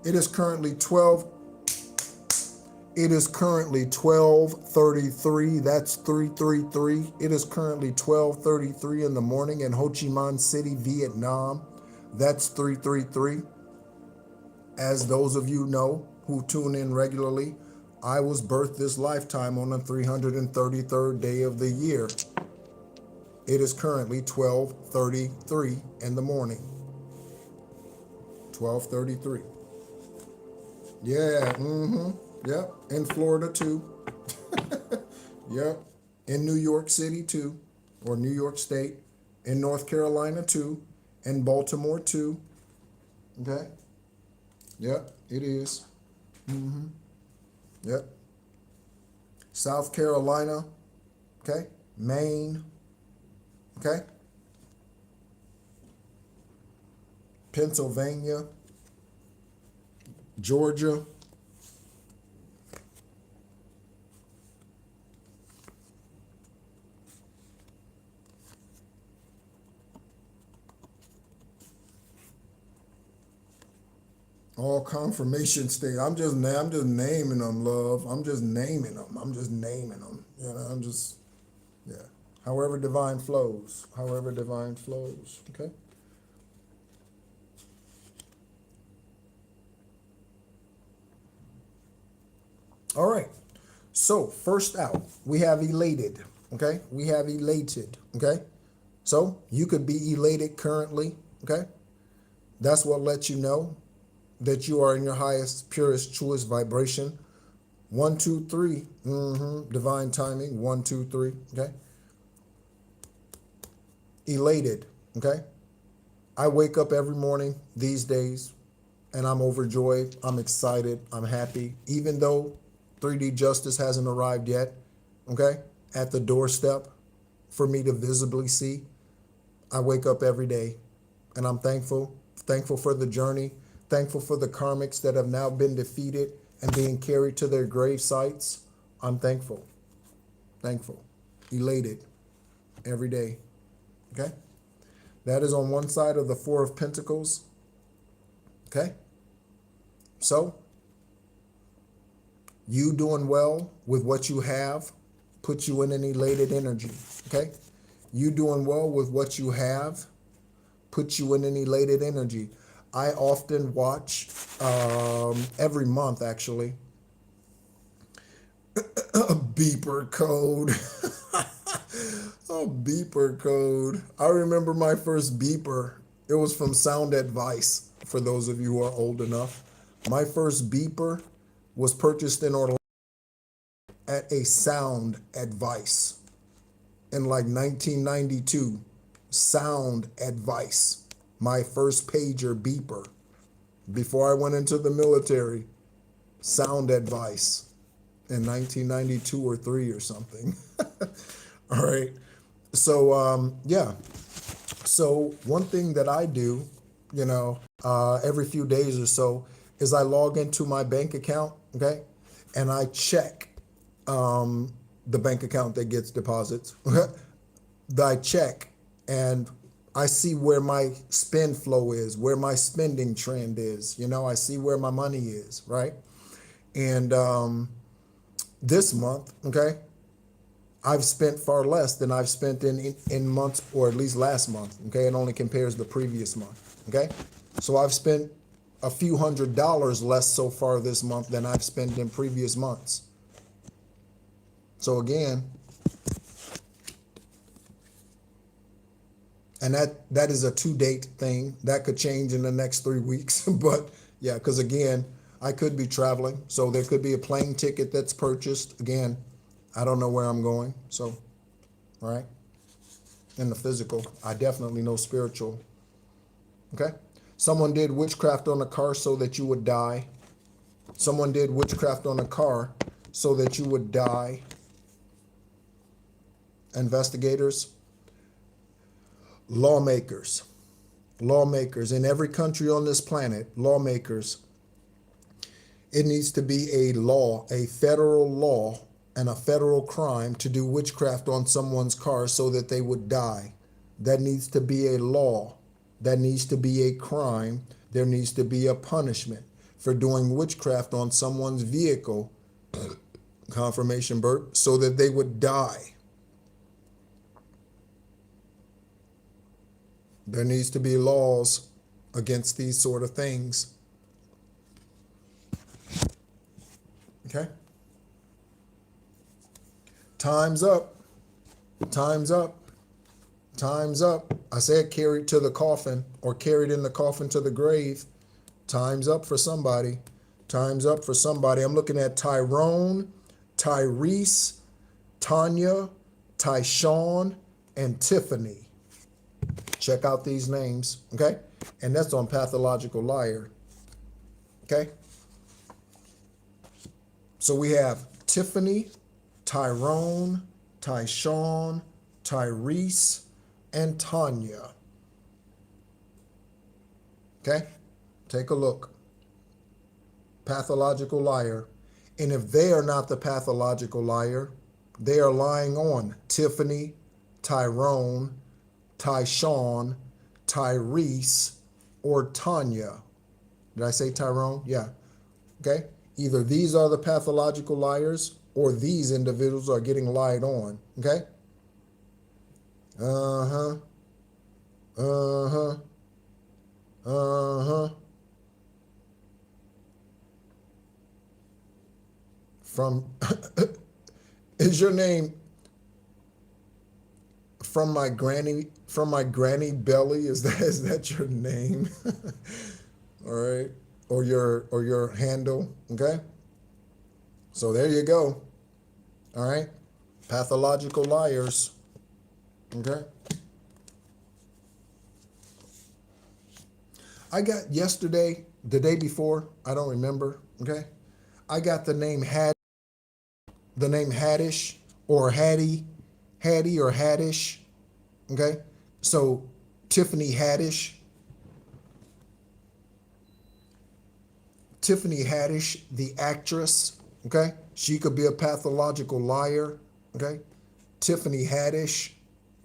It is currently 12:33. That's 333. It is currently 12:33 in the morning in Ho Chi Minh City, Vietnam. That's 333. As those of you know who tune in regularly, I was birthed this lifetime on the 333rd day of the year. It is currently 12:33 in the morning. 12:33. Yeah, yep. In Florida too. Yep. In New York City too, or New York State. In North Carolina too. In Baltimore too. Okay. Yep, it is. Yep. South Carolina, okay? Maine, okay? Pennsylvania, Georgia, all confirmation state. I'm just naming them, love. I'm just naming them. You know, yeah. However divine flows. However divine flows. Okay. All right. So first out, we have elated. Okay. We have elated. Okay. So you could be elated currently. Okay. That's what lets you know that you are in your highest, purest, truest vibration. 1, 2, 3. Divine timing. 1, 2, 3. Okay. Elated. Okay. I wake up every morning these days and I'm overjoyed. I'm excited. I'm happy. Even though 3D justice hasn't arrived yet, okay, at the doorstep for me to visibly see. I wake up every day and I'm thankful for the journey, thankful for the karmics that have now been defeated and being carried to their grave sites. I'm thankful, elated every day, okay? That is on one side of the Four of Pentacles, okay? So, you doing well with what you have puts you in an elated energy, okay? You doing well with what you have puts you in an elated energy. I often watch, every month actually, a beeper code. A beeper code. I remember my first beeper. It was from Sound Advice, for those of you who are old enough. My first beeper was purchased in Orlando at a Sound Advice in like 1992. Sound Advice. My first pager beeper. Before I went into the military. Sound Advice in 1992 or 3 or something. All right. So, yeah. So one thing that I do, every few days or so is I log into my bank account, okay? And I check the bank account that gets deposits. I check and I see where my spend flow is, where my spending trend is. I see where my money is, right? And this month, okay, I've spent far less than I've spent in months, or at least last month, okay? It only compares the previous month, okay? So I've spent a few $100s less so far this month than I've spent in previous months. So again, and that is a to-date thing. That could change in the next 3 weeks. But yeah, because again, I could be traveling. So there could be a plane ticket that's purchased. Again, I don't know where I'm going. So, all right. In the physical, I definitely know spiritual. Okay. Someone did witchcraft on a car so that you would die. Someone did witchcraft on a car so that you would die. Investigators. Lawmakers in every country on this planet, lawmakers, it needs to be a law, a federal law and a federal crime to do witchcraft on someone's car so that they would die. That needs to be a law. That needs to be a crime. There needs to be a punishment for doing witchcraft on someone's vehicle, confirmation burp, so that they would die. There needs to be laws against these sort of things. Okay? Time's up. Time's up. Time's up. I said carried to the coffin or carried in the coffin to the grave. Time's up for somebody. Time's up for somebody. I'm looking at Tyrone, Tyrese, Tanya, Tyshawn, and Tiffany. Check out these names, okay? And that's on Pathological Liar, okay? So we have Tiffany, Tyrone, Tyshawn, Tyrese, and Tanya. Okay? Take a look. Pathological liar. And if they are not the pathological liar, they are lying on Tiffany, Tyrone, Tyshawn, Tyrese, or Tanya. Did I say Tyrone? Yeah. Okay? Either these are the pathological liars or these individuals are getting lied on. Okay? Uh-huh. Uh-huh. Uh-huh. From, is your name from my granny belly? Is that your name? All right. Or your handle. Okay. So there you go. All right. Pathological liars. Okay. I got yesterday, the day before, I don't remember. Okay. I got the name the name Haddish or Hattie or Haddish. Okay, so Tiffany Haddish. Tiffany Haddish, the actress, okay? She could be a pathological liar, okay? Tiffany Haddish,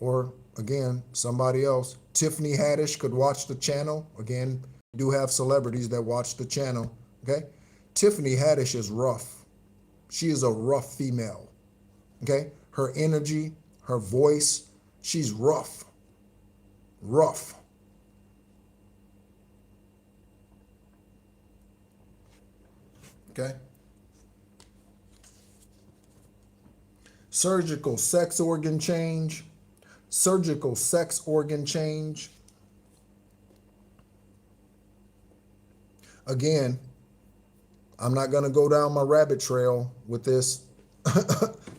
or again, somebody else. Tiffany Haddish could watch the channel. Again, we do have celebrities that watch the channel, okay? Tiffany Haddish is rough. She is a rough female, okay? Her energy, her voice, she's rough. Rough. Okay. Surgical sex organ change. Surgical sex organ change. Again, I'm not going to go down my rabbit trail with this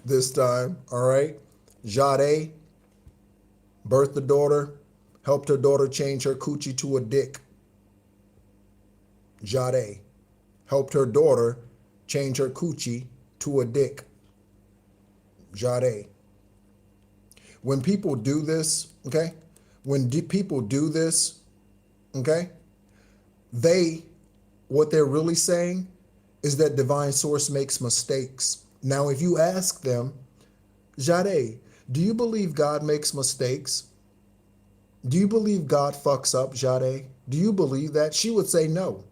this time. All right. Jade birthed a daughter, helped her daughter change her coochie to a dick. Jade helped her daughter change her coochie to a dick. Jade. When people do this, okay? When people do this, okay? What they're really saying is that divine source makes mistakes. Now, if you ask them, Jade, do you believe God makes mistakes? Do you believe God fucks up, Jade? Do you believe that? She would say no.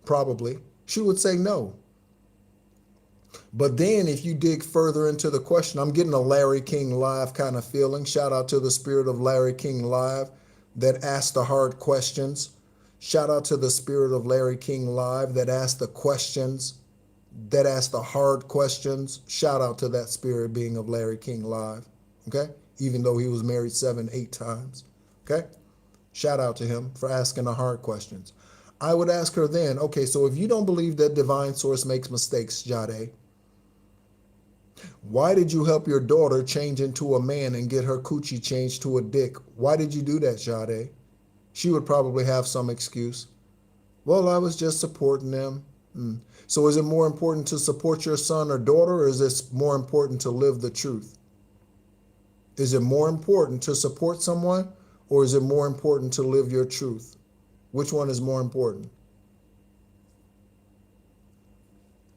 Probably. She would say no. But then if you dig further into the question, I'm getting a Larry King Live kind of feeling. Shout out to the spirit of Larry King Live that asked the hard questions. Shout out to the spirit of Larry King Live that asked the questions, that asked the hard questions. Shout out to that spirit being of Larry King Live, okay? Even though he was married 7, 8 times, okay? Shout out to him for asking the hard questions. I would ask her then, okay, so if you don't believe that divine source makes mistakes, Jade, why did you help your daughter change into a man and get her coochie changed to a dick? Why did you do that, Jade? She would probably have some excuse. Well, I was just supporting them. So is it more important to support your son or daughter, or is it more important to live the truth? Is it more important to support someone, or is it more important to live your truth? Which one is more important?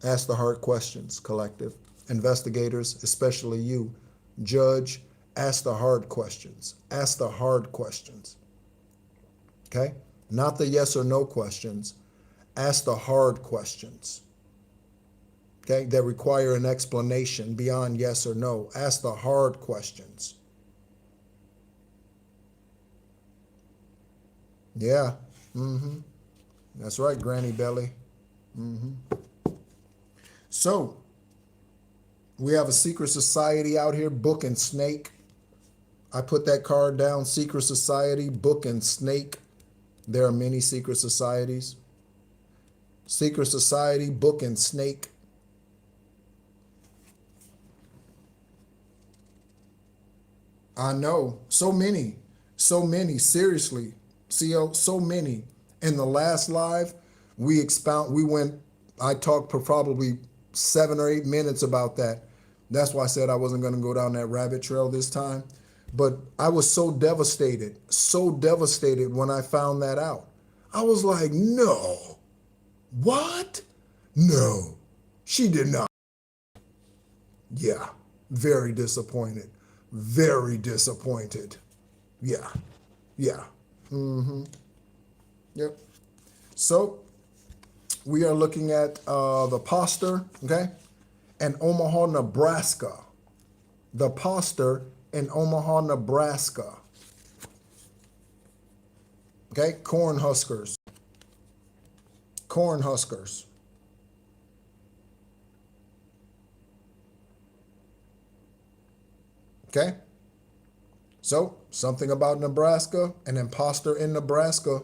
Ask the hard questions, collective. Investigators, especially you, judge, ask the hard questions. Ask the hard questions. Okay? Not the yes or no questions. Ask the hard questions. Okay? That require an explanation beyond yes or no. Ask the hard questions. Yeah. That's right, Granny Belly. So, we have a secret society out here, Book and Snake. I put that card down, secret society, Book and Snake. There are many secret societies. Secret society, Book and Snake. I know, so many, seriously. So many. In the last live, I talked for probably 7 or 8 minutes about that. That's why I said I wasn't going to go down that rabbit trail this time. But I was so devastated when I found that out. I was like, no. What? No, she did not. Yeah, very disappointed. Very disappointed. Yeah. Yep. So we are looking at the poster, okay, in Omaha, Nebraska. The poster in Omaha, Nebraska. Okay, corn huskers. Corn huskers. Okay. So, something about Nebraska, an imposter in Nebraska.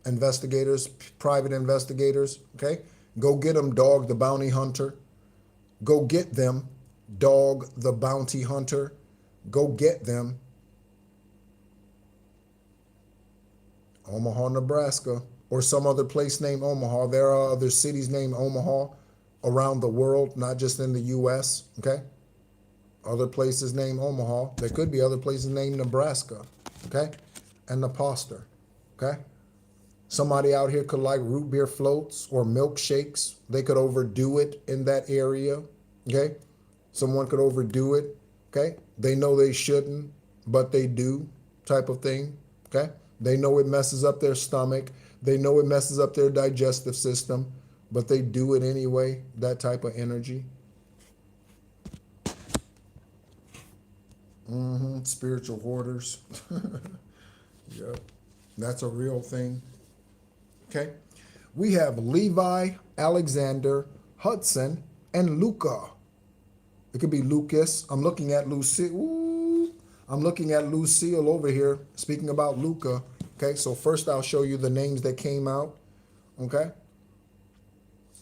Investigators, private investigators, okay? Go get them, Dog the Bounty Hunter. Go get them, Dog the Bounty Hunter. Go get them. Omaha, Nebraska, or some other place named Omaha. There are other cities named Omaha. around the world, not just in the U.S., okay? Other places named Omaha. There could be other places named Nebraska, okay? And the poster, okay? Somebody out here could like root beer floats or milkshakes. They could overdo it in that area, okay? Someone could overdo it, okay? They know they shouldn't, but they do, type of thing, okay? They know it messes up their stomach. They know it messes up their digestive system, but they do it anyway, that type of energy. Spiritual hoarders. Yep, that's a real thing. Okay, we have Levi, Alexander, Hudson, and Luca. It could be Lucas. I'm looking at Lucille. Ooh, I'm looking at Lucille over here, speaking about Luca. Okay, so first I'll show you the names that came out. Okay,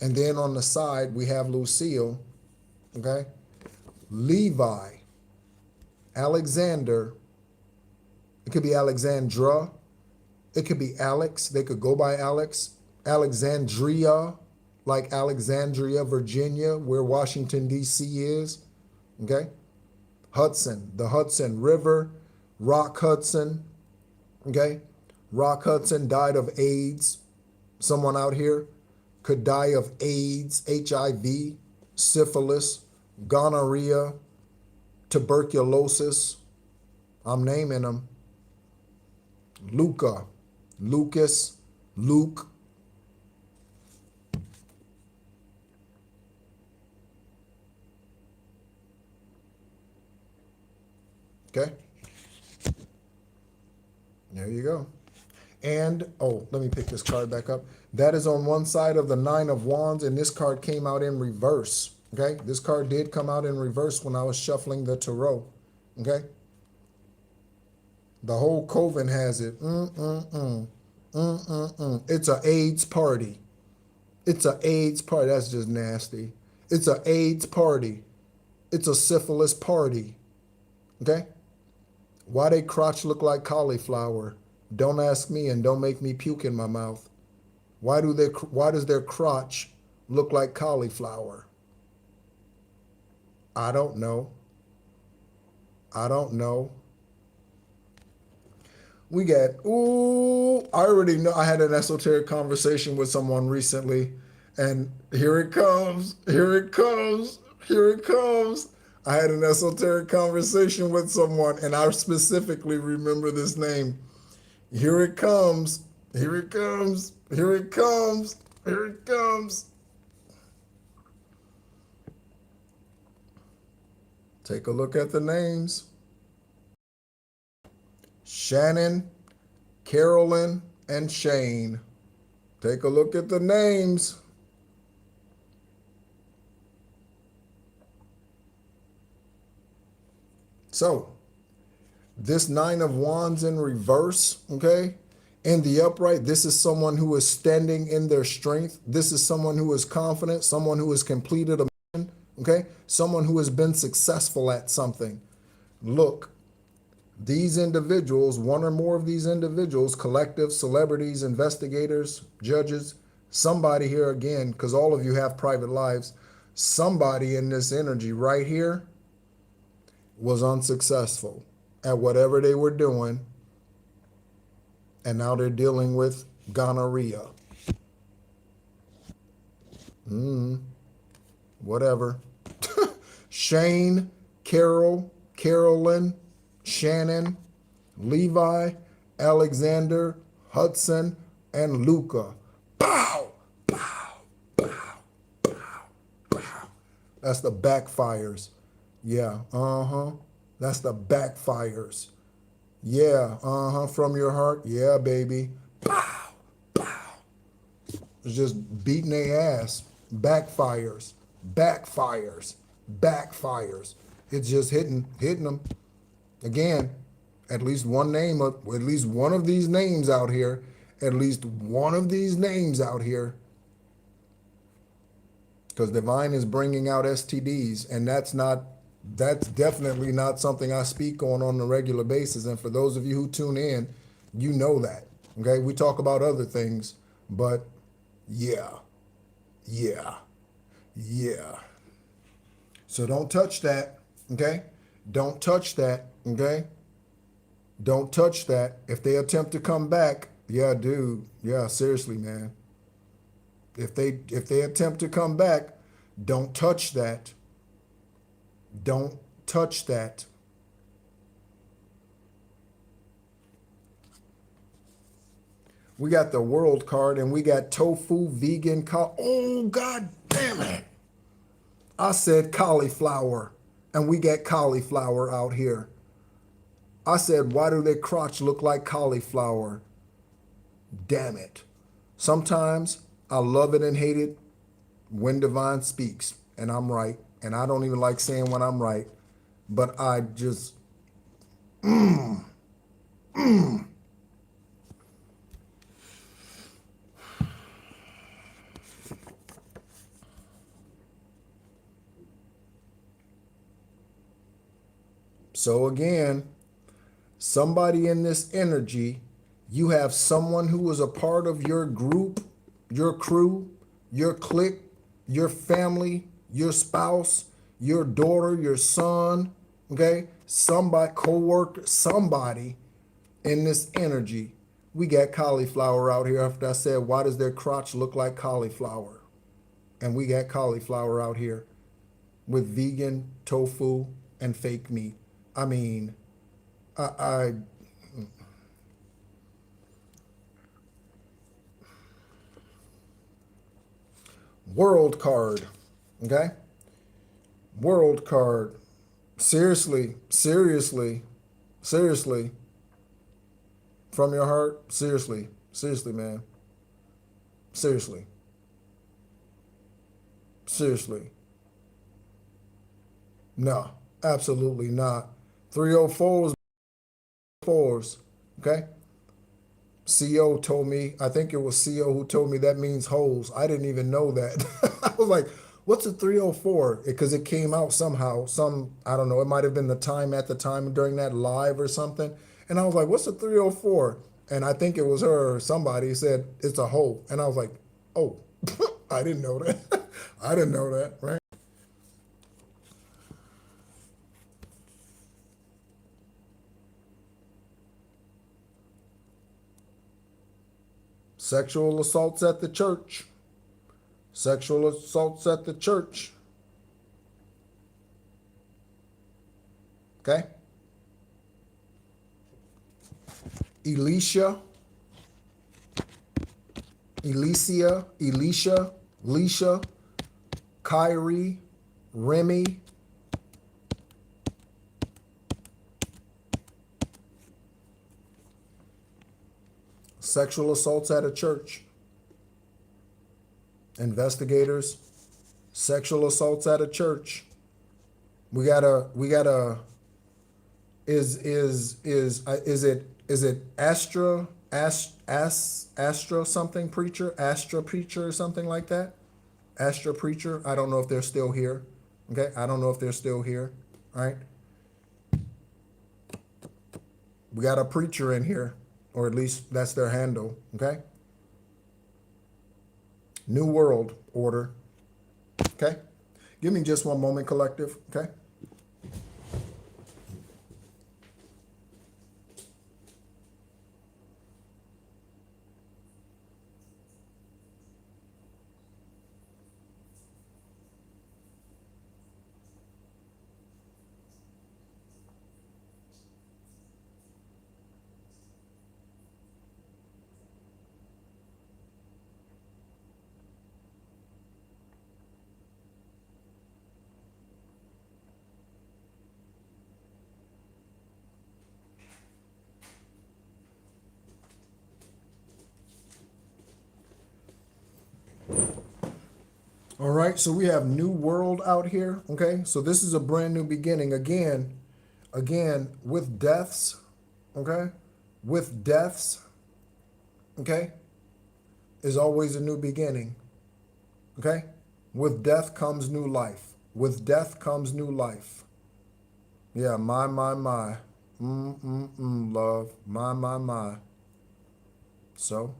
and then on the side we have Lucille. Okay, Levi, Alexander. It could be Alexandra. It could be Alex. They could go by Alex. Alexandria, like Alexandria, Virginia, where Washington, D.C. is. Okay? Hudson, the Hudson River. Rock Hudson. Okay? Rock Hudson died of AIDS. Someone out here could die of AIDS, HIV, syphilis, gonorrhea, tuberculosis. I'm naming them. Luca, Lucas, Luke. Okay. There you go. And, oh, let me pick this card back up. That is on one side of the Nine of Wands, and this card came out in reverse. Okay. This card did come out in reverse when I was shuffling the tarot. Okay. The whole coven has it. It's an AIDS party. It's an AIDS party. That's just nasty. It's an AIDS party. It's a syphilis party. Okay? Why they crotch look like cauliflower? Don't ask me and don't make me puke in my mouth. Why does their crotch look like cauliflower? I don't know. I don't know. We got, ooh, I already know. I had an esoteric conversation with someone recently, and here it comes, here it comes, here it comes. I had an esoteric conversation with someone, and I specifically remember this name. Here it comes, here it comes, here it comes, here it comes. Take a look at the names. Shannon, Carolyn, and Shane. Take a look at the names. So, this Nine of Wands in reverse, okay? In the upright, this is someone who is standing in their strength. This is someone who is confident, someone who has completed a mission, okay? Someone who has been successful at something. Look. These individuals, one or more of these individuals, collectives, celebrities, investigators, judges, somebody here again, because all of you have private lives, somebody in this energy right here was unsuccessful at whatever they were doing, and now they're dealing with gonorrhea. Whatever. Shane, Carol, Carolyn, Shannon, Levi, Alexander, Hudson, and Luca. Pow! Pow! Pow! Pow! Pow! That's the backfires. Yeah, That's the backfires. Yeah, from your heart. Yeah, baby. Pow! Pow! It's just beating their ass. Backfires. Backfires. Backfires. It's just hitting them. Again, at least one name, at least one of these names out here, at least one of these names out here, because divine is bringing out STDs, and that's definitely not something I speak on a regular basis. And for those of you who tune in, you know that, okay? We talk about other things, but yeah, Yeah. So don't touch that, okay? Don't touch that, okay? Don't touch that. If they attempt to come back, yeah, dude, yeah, seriously, man. If they attempt to come back, don't touch that. Don't touch that. We got the world card and we got tofu, vegan, oh, God damn it. I said cauliflower and we got cauliflower out here. I said, why do their crotch look like cauliflower? Damn it. Sometimes I love it and hate it when divine speaks and I'm right. And I don't even like saying when I'm right, but I just, So again, somebody in this energy, you have someone who is a part of your group, your crew, your clique, your family, your spouse, your daughter, your son, okay? Somebody, co-worker, somebody in this energy. We got cauliflower out here. After I said, why does their crotch look like cauliflower? And we got cauliflower out here with vegan, tofu, and fake meat. I mean, I world card, okay? World card. Seriously, seriously, seriously. From your heart, seriously, seriously, man. Seriously, seriously. No, absolutely not. 304s, okay? CO told me, I think it was CO who told me that means holes. I didn't even know that. I was like, what's a 304? Because it came out somehow, I don't know, it might have been the time at the time during that live or something. And I was like, what's a 304? And I think it was her or somebody said, it's a hole. And I was like, oh, I didn't know that. I didn't know that, right? Sexual assaults at the church. Sexual assaults at the church. Okay? Elisha, Leisha, Kyrie, Remy. Sexual assaults at a church. Investigators, sexual assaults at a church. We gotta, is it Astra something preacher, Astra preacher or something like that? Astra preacher. I don't know if they're still here. Okay, I don't know if they're still here. All right. We got a preacher in here, or at least that's their handle. Okay. New World Order. Okay. Give me just one moment, collective. Okay. All right, so we have New World out here, okay? So this is a brand new beginning. Again, with deaths, okay? With deaths, okay, is always a new beginning, okay? With death comes new life. With death comes new life. Yeah, my. Love. My. So,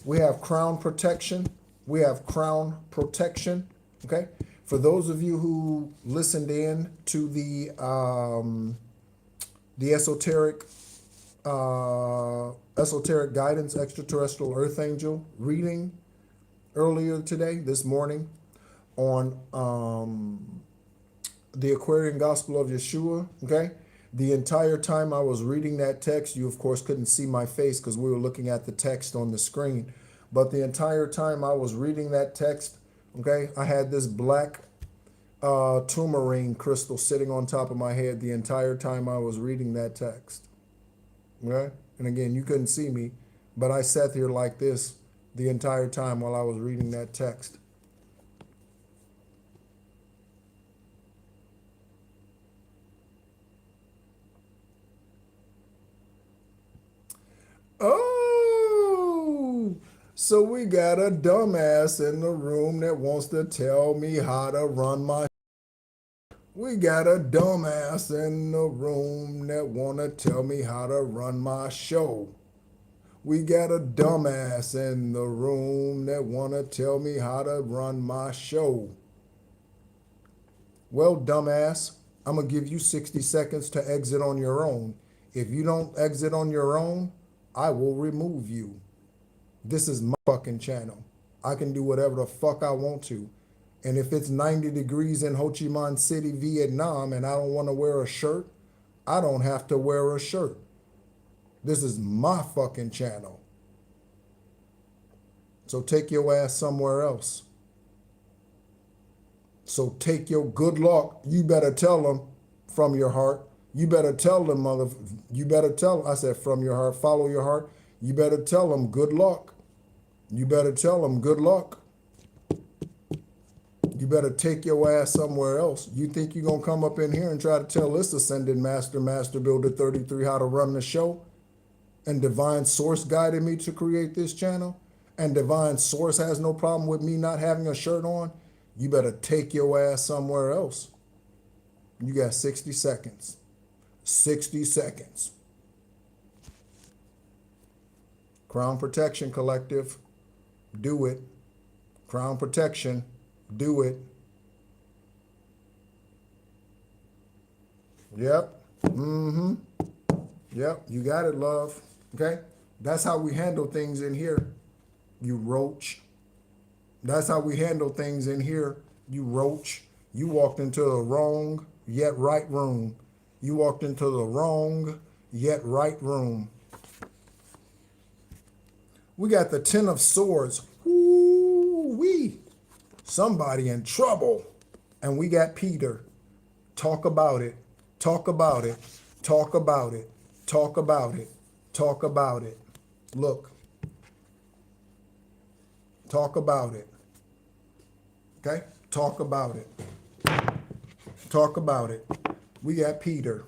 We have crown protection. We have crown protection. Okay. For those of you who listened in to the esoteric guidance extraterrestrial earth angel reading earlier today, this morning, on the Aquarian Gospel of Yeshua, okay? The entire time I was reading that text, you of course couldn't see my face because we were looking at the text on the screen. But the entire time I was reading that text, okay, I had this black tourmaline crystal sitting on top of my head the entire time I was reading that text. Okay? And again, you couldn't see me, but I sat there like this the entire time while I was reading that text. Oh, so we got a dumbass in the room that wants to tell me how to run my. We got a dumbass in the room that want to tell me how to run my show. We got a dumbass in the room that want to tell me how to run my show. Well, dumbass, I'm going to give you 60 seconds to exit on your own. If you don't exit on your own, I will remove you. This is my fucking channel. I can do whatever the fuck I want to. And if it's 90 degrees in Ho Chi Minh City, Vietnam, and I don't want to wear a shirt, I don't have to wear a shirt. This is my fucking channel. So take your ass somewhere else. So take your good luck. You better tell them from your heart. You better tell them, you better tell, I said from your heart, follow your heart. You better tell them good luck. You better tell them good luck. You better take your ass somewhere else. You think you're going to come up in here and try to tell this ascended master, Master Builder 33, how to run the show? And Divine Source guided me to create this channel? And Divine Source has no problem with me not having a shirt on? You better take your ass somewhere else. You got 60 seconds. 60 seconds. Crown Protection Collective, do it. Crown Protection, do it. Yep. Mm-hmm. Yep, you got it, love. Okay? That's how we handle things in here, you roach. That's how we handle things in here, you roach. You walked into the wrong yet right room. You walked into the wrong yet right room. We got the Ten of Swords. Woo-wee. Somebody in trouble. And we got Peter. Talk about it. Talk about it. Talk about it. Talk about it. Talk about it. Look. Talk about it. Okay? Talk about it. Talk about it. We got Peter.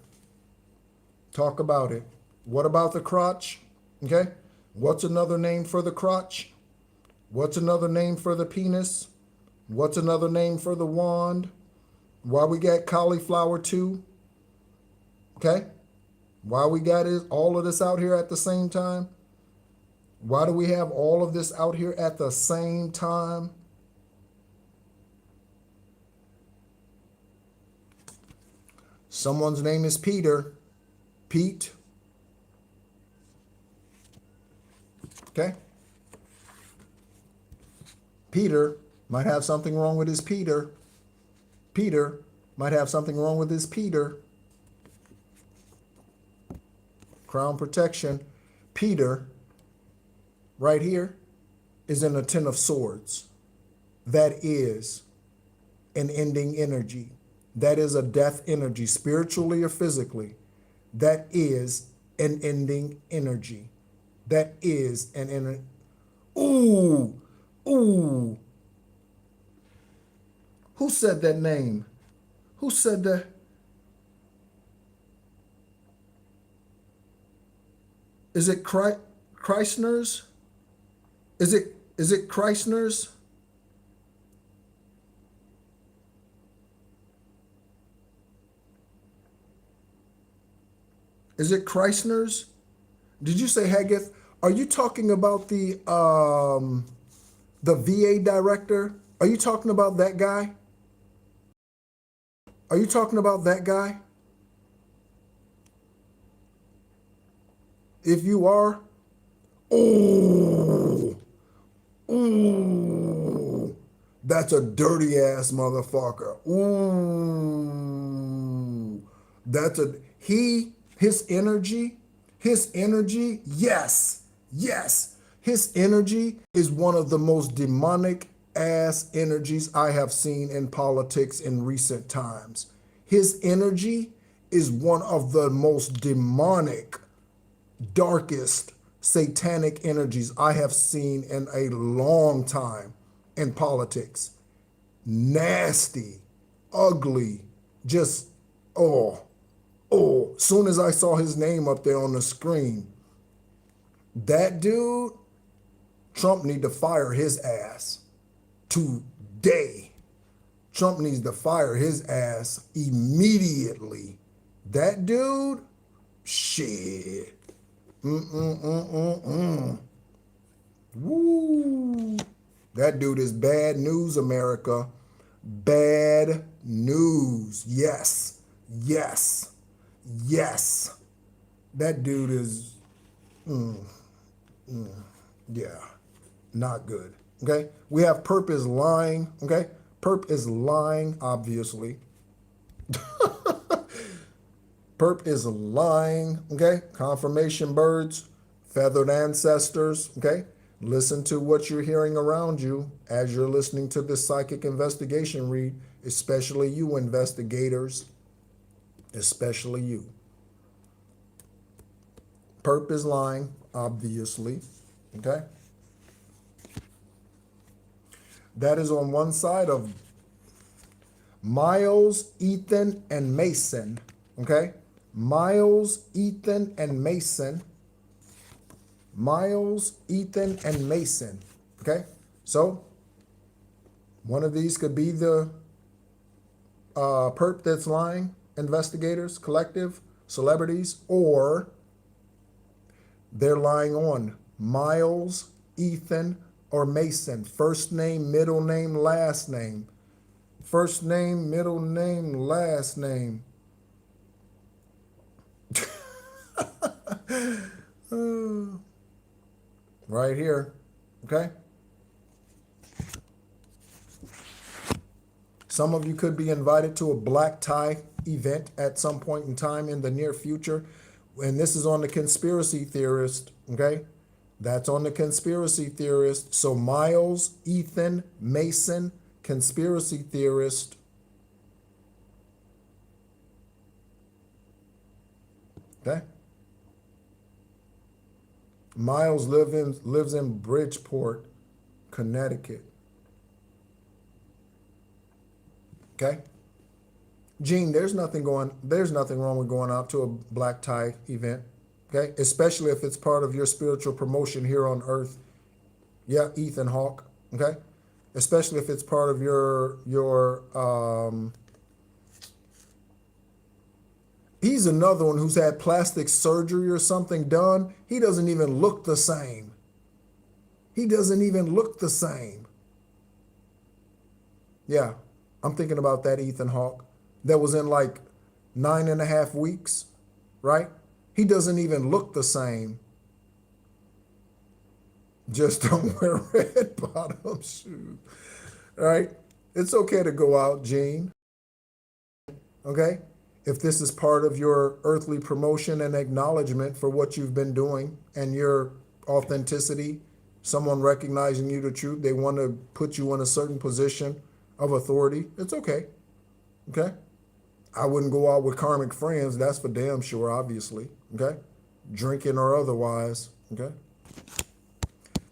Talk about it. What about the crotch? Okay? What's another name for the crotch? What's another name for the penis? What's another name for the wand? Why we got cauliflower too? Okay? Why we got all of this out here at the same time? Why do we have all of this out here at the same time? Someone's name is Peter. Pete. Okay? Peter might have something wrong with his Peter. Peter might have something wrong with his Peter. Crown Protection. Peter, right here, is in the Ten of Swords. That is an ending energy. That is a death energy, spiritually or physically. That is an ending energy. That is an energy. Ooh, ooh. Who said that name? Who said that? Is it Kreisner's? Is it Kreisner's? Is it Kreisner's? Did you say Haggith? Are you talking about the VA director? Are you talking about that guy? Are you talking about that guy? If you are, oh, ooh, that's a dirty ass motherfucker. Ooh, that's a his energy, yes, yes. His energy is one of the most demonic ass energies I have seen in politics in recent times. His energy is one of the most demonic, darkest, satanic energies I have seen in a long time in politics. Nasty, ugly, just, oh, oh. Soon as I saw his name up there on the screen, that dude, Trump need to fire his ass today. Trump needs to fire his ass immediately. That dude, shit. Woo. That dude is bad news, America. Bad news. Yes. Yes. Yes. That dude is, yeah, not good. Okay? We have Perp is lying. Okay? Perp is lying, obviously. Perp is lying, okay? Confirmation birds, feathered ancestors, okay? Listen to what you're hearing around you as you're listening to this psychic investigation read, especially you investigators, especially you. Perp is lying, obviously, okay? That is on one side of Miles, Ethan, and Mason, okay? Miles, Ethan, and Mason. Miles, Ethan, and Mason. Okay? So, one of these could be the perp that's lying, investigators, collective, celebrities, or they're lying on Miles, Ethan, or Mason. First name, middle name, last name. First name, middle name, last name. Right here, okay? Some of you could be invited to a black tie event at some point in time in the near future. And this is on the conspiracy theorist, okay? That's on the conspiracy theorist. So Miles, Ethan, Mason, conspiracy theorist. Okay? Miles lives in Bridgeport, Connecticut. Okay? Gene, there's nothing wrong with going out to a black tie event. Okay? Especially if it's part of your spiritual promotion here on earth. Yeah, Ethan Hawke. Okay? Especially if it's part of your he's another one who's had plastic surgery or something done. He doesn't even look the same. He doesn't even look the same. Yeah, I'm thinking about that Ethan Hawke that was in like 9.5 weeks, right? He doesn't even look the same. Just don't wear red bottom shoes, right? It's okay to go out, Gene, okay? If this is part of your earthly promotion and acknowledgement for what you've been doing and your authenticity, someone recognizing you the truth, they want to put you in a certain position of authority, it's okay, okay? I wouldn't go out with karmic friends, that's for damn sure, obviously, okay? Drinking or otherwise, okay?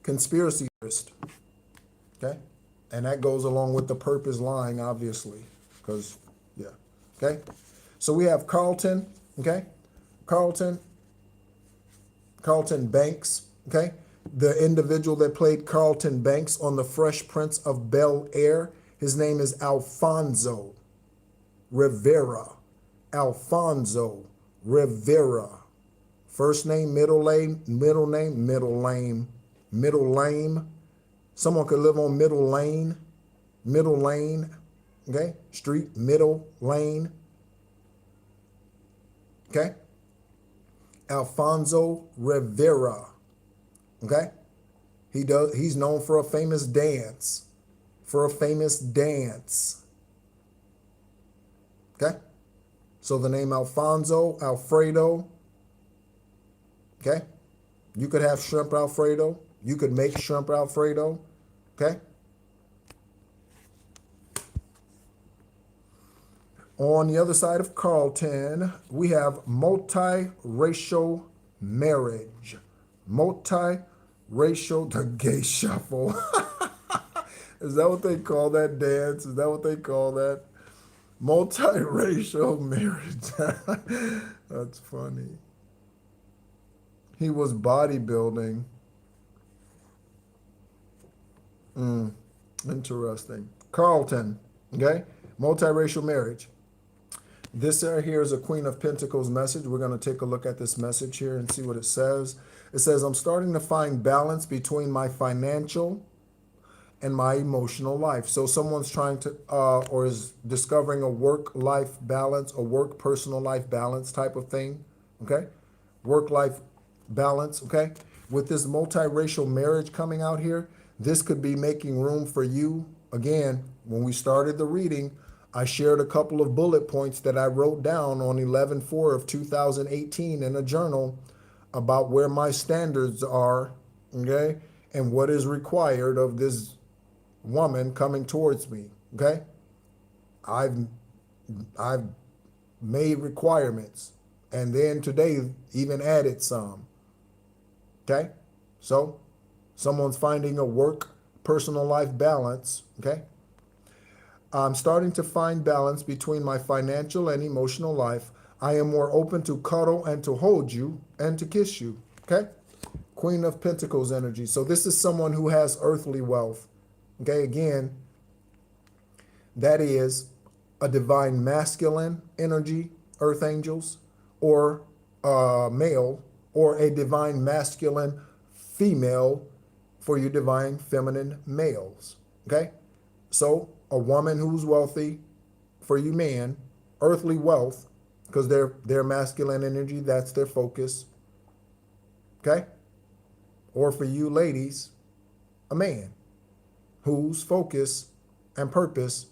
Conspiracy theorist, okay? And that goes along with the purpose lying, obviously, because, yeah, okay? So we have Carlton, okay? Carlton Banks, okay? The individual that played Carlton Banks on The Fresh Prince of Bel-Air, his name is Alfonso Rivera. Alfonso Rivera. First name, middle name, middle name, middle lane. Someone could live on middle lane, okay? Street, middle lane, okay? Alfonso Rivera, okay? He's known for a famous dance, okay? So the name Alfonso, Alfredo, okay? You could have shrimp Alfredo. You could make shrimp Alfredo, okay? On the other side of Carlton, we have multiracial marriage. Multiracial, the gay shuffle. Is that what they call that dance? Is that what they call that? Multiracial marriage. That's funny. He was bodybuilding. Interesting. Carlton, okay? Multiracial marriage. This here is a Queen of Pentacles message. We're going to take a look at this message here and see what it says. It says, I'm starting to find balance between my financial and my emotional life. So someone's trying to, or is discovering a work-life balance, a work-personal life balance type of thing, okay? Work-life balance, okay? With this multiracial marriage coming out here, this could be making room for you. Again, when we started the reading, I shared a couple of bullet points that I wrote down on 11/4 of 2018 in a journal about where my standards are, okay, and what is required of this woman coming towards me, okay? I've made requirements, and then today even added some, okay? So someone's finding a work personal life balance, okay? I'm starting to find balance between my financial and emotional life. I am more open to cuddle and to hold you and to kiss you, okay? Queen of Pentacles energy. So this is someone who has earthly wealth, okay? Again, that is a divine masculine energy, earth angels, or male, or a divine masculine female for your divine feminine males, okay? So a woman who's wealthy for you man, earthly wealth, because they're masculine energy, that's their focus, okay? Or for you ladies, a man whose focus and purpose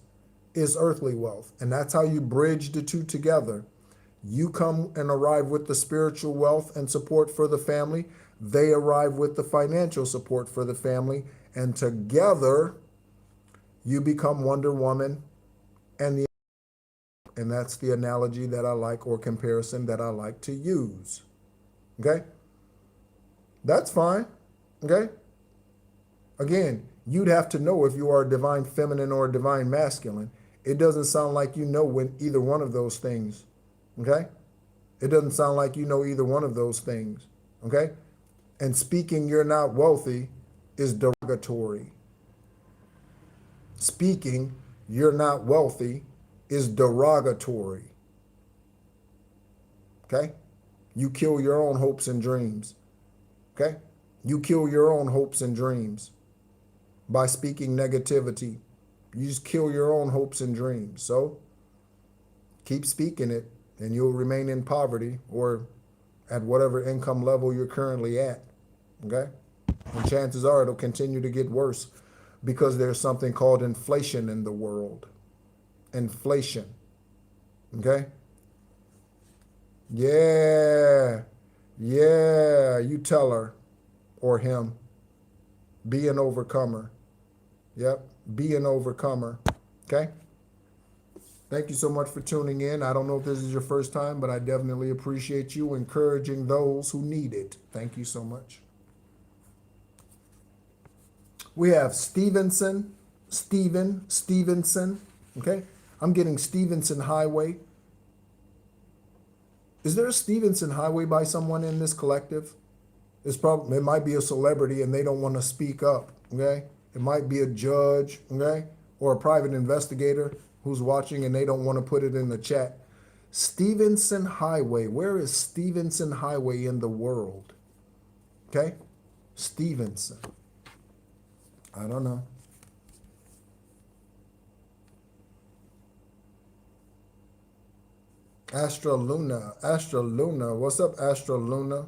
is earthly wealth. And that's how you bridge the two together. You come and arrive with the spiritual wealth and support for the family. They arrive with the financial support for the family. And together, you become Wonder Woman, and that's the analogy that I like, or comparison that I like to use. Okay? That's fine. Okay? Again, you'd have to know if you are a divine feminine or a divine masculine. It doesn't sound like you know when either one of those things. Okay? It doesn't sound like you know either one of those things. Okay? And speaking you're not wealthy is derogatory. Speaking you're not wealthy is derogatory. Okay? You kill your own hopes and dreams. Okay? You kill your own hopes and dreams by speaking negativity. You just kill your own hopes and dreams. So keep speaking it, and you'll remain in poverty or at whatever income level you're currently at. Okay? And chances are it'll continue to get worse because there's something called inflation in the world. Inflation. Okay? Yeah. Yeah. You tell her or him. Be an overcomer. Yep. Be an overcomer. Okay? Thank you so much for tuning in. I don't know if this is your first time, but I definitely appreciate you encouraging those who need it. Thank you so much. We have Stevenson. Okay? I'm getting Stevenson Highway. Is there a Stevenson Highway by someone in this collective? It might be a celebrity and they don't want to speak up, okay? It might be a judge, okay? Or a private investigator who's watching and they don't want to put it in the chat. Stevenson Highway. Where is Stevenson Highway in the world? Okay? Stevenson. I don't know. Astra Luna. Astra Luna. What's up, Astra Luna?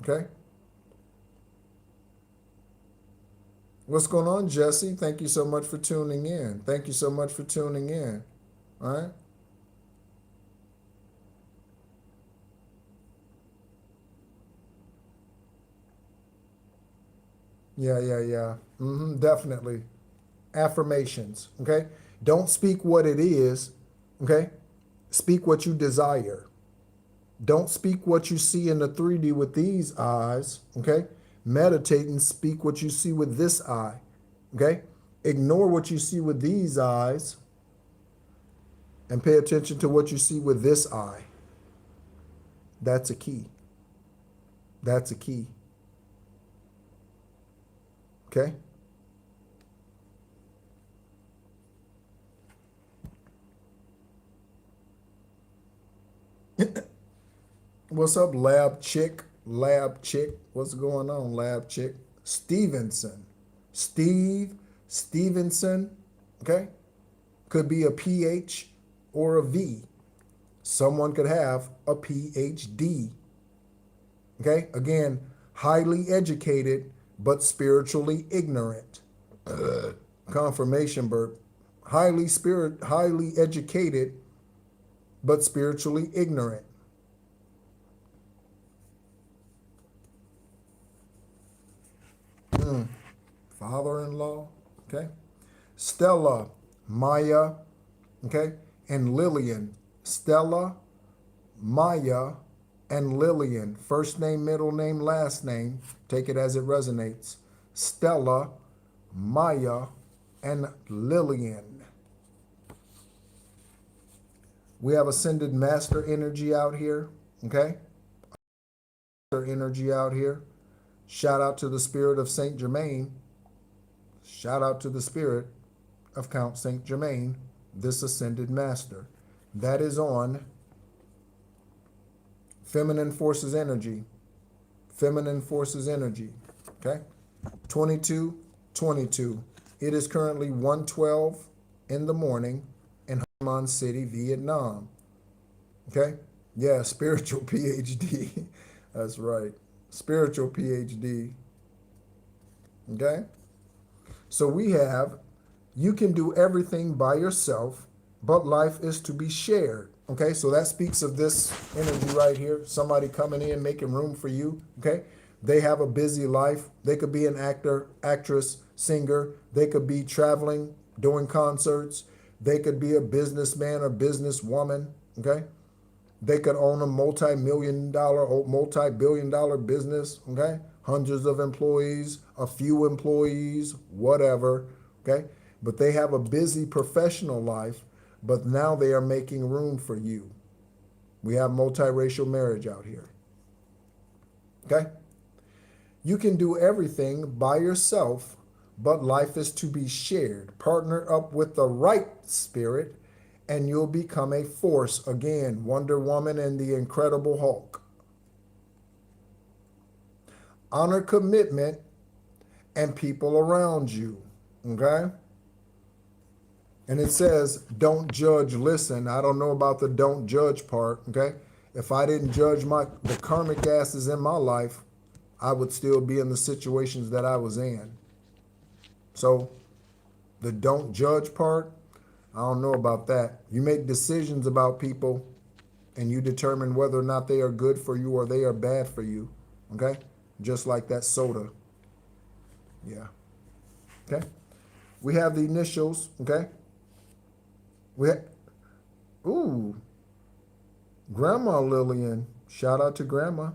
Okay? What's going on, Jesse? Thank you so much for tuning in. Thank you so much for tuning in. All right? Yeah. Definitely. Affirmations. Okay? Don't speak what it is. Okay? Speak what you desire. Don't speak what you see in the 3D with these eyes. Okay? Meditate and speak what you see with this eye. Okay? Ignore what you see with these eyes and pay attention to what you see with this eye. That's a key. That's a key. Okay? What's up, Lab Chick? Lab Chick. What's going on, Lab Chick? Stevenson. Stevenson. Okay? Could be a PH or a V. Someone could have a PhD. Okay? Again, highly educated but spiritually ignorant. Confirmation burp. Highly educated but spiritually ignorant. Father-in-law. Okay? Stella, Maya, okay, and Lillian. Stella, Maya, and Lillian. First name, middle name, last name. Take it as it resonates. Stella, Maya, and Lillian. We have ascended master energy out here, okay? Energy out here. Shout out to the spirit of Saint Germain. Shout out to the spirit of Count Saint Germain, this ascended master. That is on feminine forces energy. Feminine forces energy. Okay? 2222. It is currently 1:12 in the morning in Ho Chi Minh City, Vietnam. Okay? Yeah, spiritual PhD. That's right. Spiritual PhD. Okay? So we have, you can do everything by yourself, but life is to be shared. Okay, so that speaks of this energy right here. Somebody coming in, making room for you. Okay, they have a busy life. They could be an actor, actress, singer. They could be traveling, doing concerts. They could be a businessman or businesswoman. Okay, they could own a multi-million-dollar or multi-billion-dollar business. Okay, hundreds of employees, a few employees, whatever. Okay, but they have a busy professional life. But now they are making room for you. We have multiracial marriage out here. Okay? You can do everything by yourself, but life is to be shared. Partner up with the right spirit, and you'll become a force. Again, Wonder Woman and the Incredible Hulk. Honor commitment and people around you. Okay? And it says, don't judge, listen. I don't know about the don't judge part, okay? If I didn't judge the karmic asses in my life, I would still be in the situations that I was in. So the don't judge part, I don't know about that. You make decisions about people and you determine whether or not they are good for you or they are bad for you, okay? Just like that soda. Yeah. Okay? We have the initials, okay? Ooh, Grandma Lillian. Shout out to Grandma.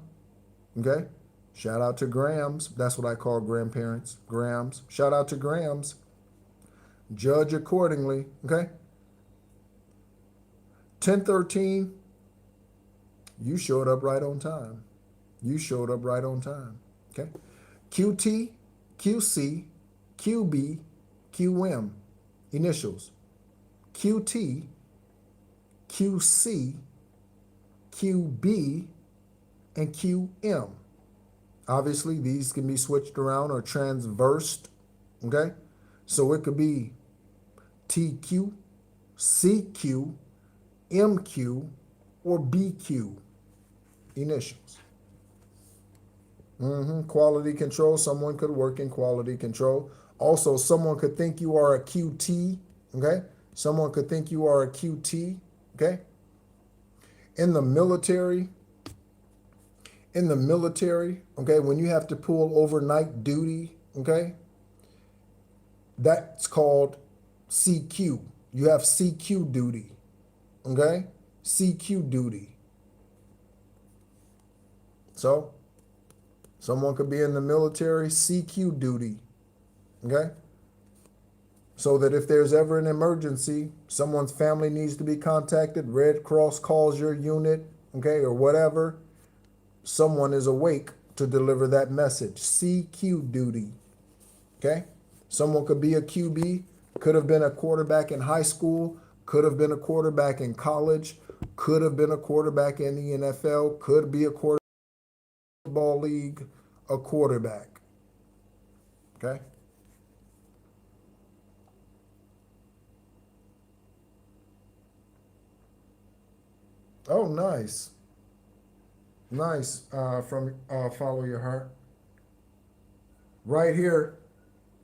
Okay? Shout out to Grams. That's what I call grandparents. Grams. Shout out to Grams. Judge accordingly. Okay? 1013. You showed up right on time. You showed up right on time. Okay? QT, QC, QB, QM. Initials. QT, QC, QB, and QM. Obviously, these can be switched around or transversed, okay? So it could be TQ, CQ, MQ, or BQ initials. Quality control, someone could work in quality control. Also, someone could think you are a QT, okay? Someone could think you are a QT, okay? In the military, okay, when you have to pull overnight duty, okay, that's called CQ. You have CQ duty, okay? CQ duty. So, someone could be in the military, CQ duty, okay? So that if there's ever an emergency, someone's family needs to be contacted, Red Cross calls your unit, okay, or whatever, someone is awake to deliver that message. CQ duty, okay? Someone could be a QB, could have been a quarterback in high school, could have been a quarterback in college, could have been a quarterback in the NFL, could be a quarterback in the football league, a quarterback, okay? Oh, nice. Nice, from Follow Your Heart. Right here,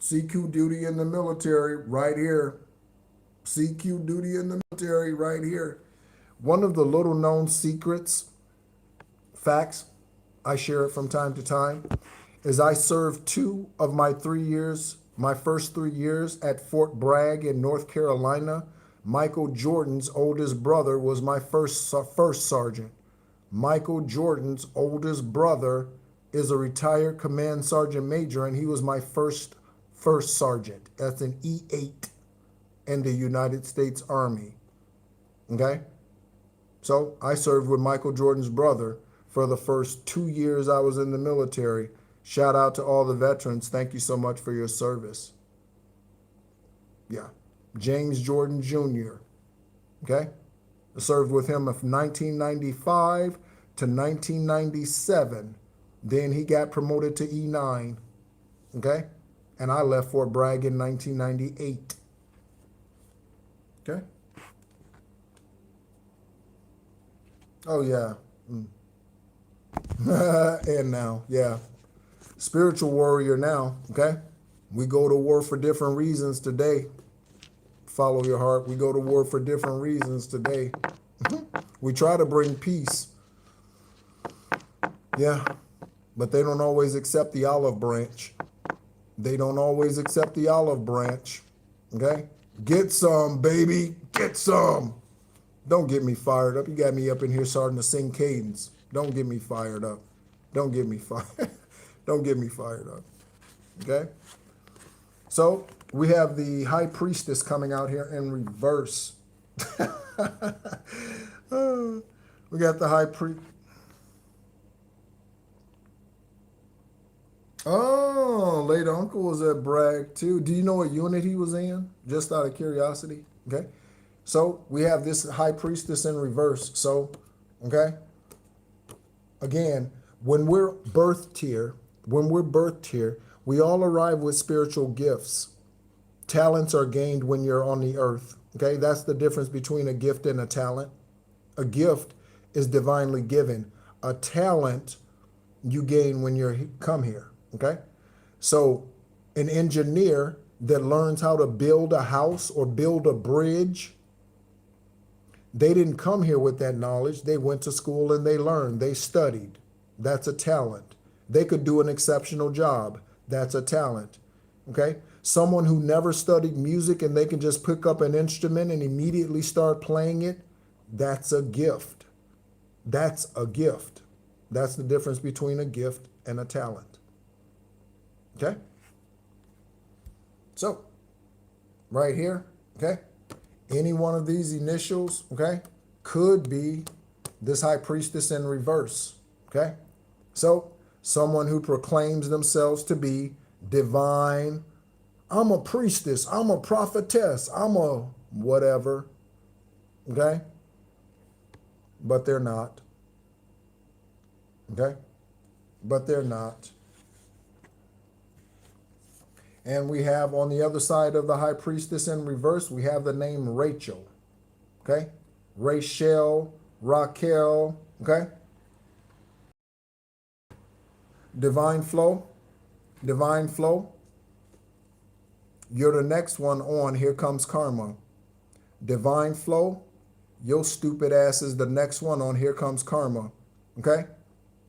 CQ duty in the military, right here. CQ duty in the military, right here. One of the little known secrets, facts, I share it from time to time, is I served 2 of my 3 years, my first 3 years at Fort Bragg in North Carolina. Michael Jordan's oldest brother was my first sergeant. Michael Jordan's oldest brother is a retired command sergeant major, and he was my first sergeant. That's an E8 in the United States Army. Okay? So I served with Michael Jordan's brother for the first 2 years I was in the military. Shout out to all the veterans. Thank you so much for your service. Yeah. James Jordan Jr. Okay? I served with him from 1995 to 1997. Then he got promoted to E9. Okay? And I left Fort Bragg in 1998. Okay? Oh, yeah. And now, yeah. Spiritual warrior now, okay? We go to war for different reasons today. Follow your heart. We go to war for different reasons today. We try to bring peace. Yeah, but they don't always accept the olive branch. They don't always accept the olive branch, okay? Get some, baby, get some. Don't get me fired up. You got me up in here starting to sing cadence. Don't get me fired up. Don't get me fired. Don't get me fired up, okay? So we have the high priestess coming out here in reverse. We got the high priest. Oh, late uncle was at Bragg too. Do you know what unit he was in? Just out of curiosity. Okay. So we have this high priestess in reverse. So, okay. Again, when we're birthed here, we all arrive with spiritual gifts. Talents are gained when you're on the earth. Okay. That's the difference between a gift and a talent. A gift is divinely given. A talent you gain when you come here. Okay, so an engineer that learns how to build a house or build a bridge, they didn't come here with that knowledge. They went to school and they learned, they studied. That's a talent. They could do an exceptional job. That's a talent. Okay, someone who never studied music and they can just pick up an instrument and immediately start playing it, that's a gift. That's a gift. That's the difference between a gift and a talent. Okay? So, right here, okay? Any one of these initials, okay, could be this high priestess in reverse, okay? So, someone who proclaims themselves to be divine. I'm a priestess. I'm a prophetess. I'm a whatever, okay? But they're not. Okay? But they're not. And we have on the other side of the high priestess in reverse, we have the name Rachel. Okay? Rachel, Raquel. Okay? Divine flow. Divine flow. You're the next one on. Here comes karma. Divine flow. Your stupid ass is the next one on. Here comes karma. Okay?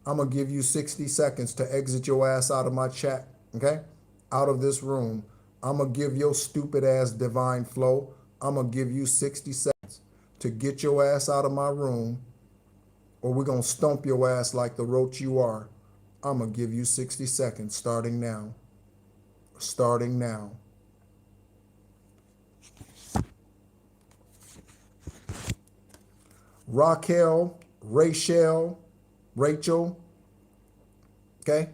I'm going to give you 60 seconds to exit your ass out of my chat. Okay? Out of this room. I'm going to give your stupid ass divine flow. I'm going to give you 60 seconds to get your ass out of my room, or we're going to stomp your ass like the roach you are. I'm going to give you 60 seconds starting now. Starting now. Raquel, Rachel, okay?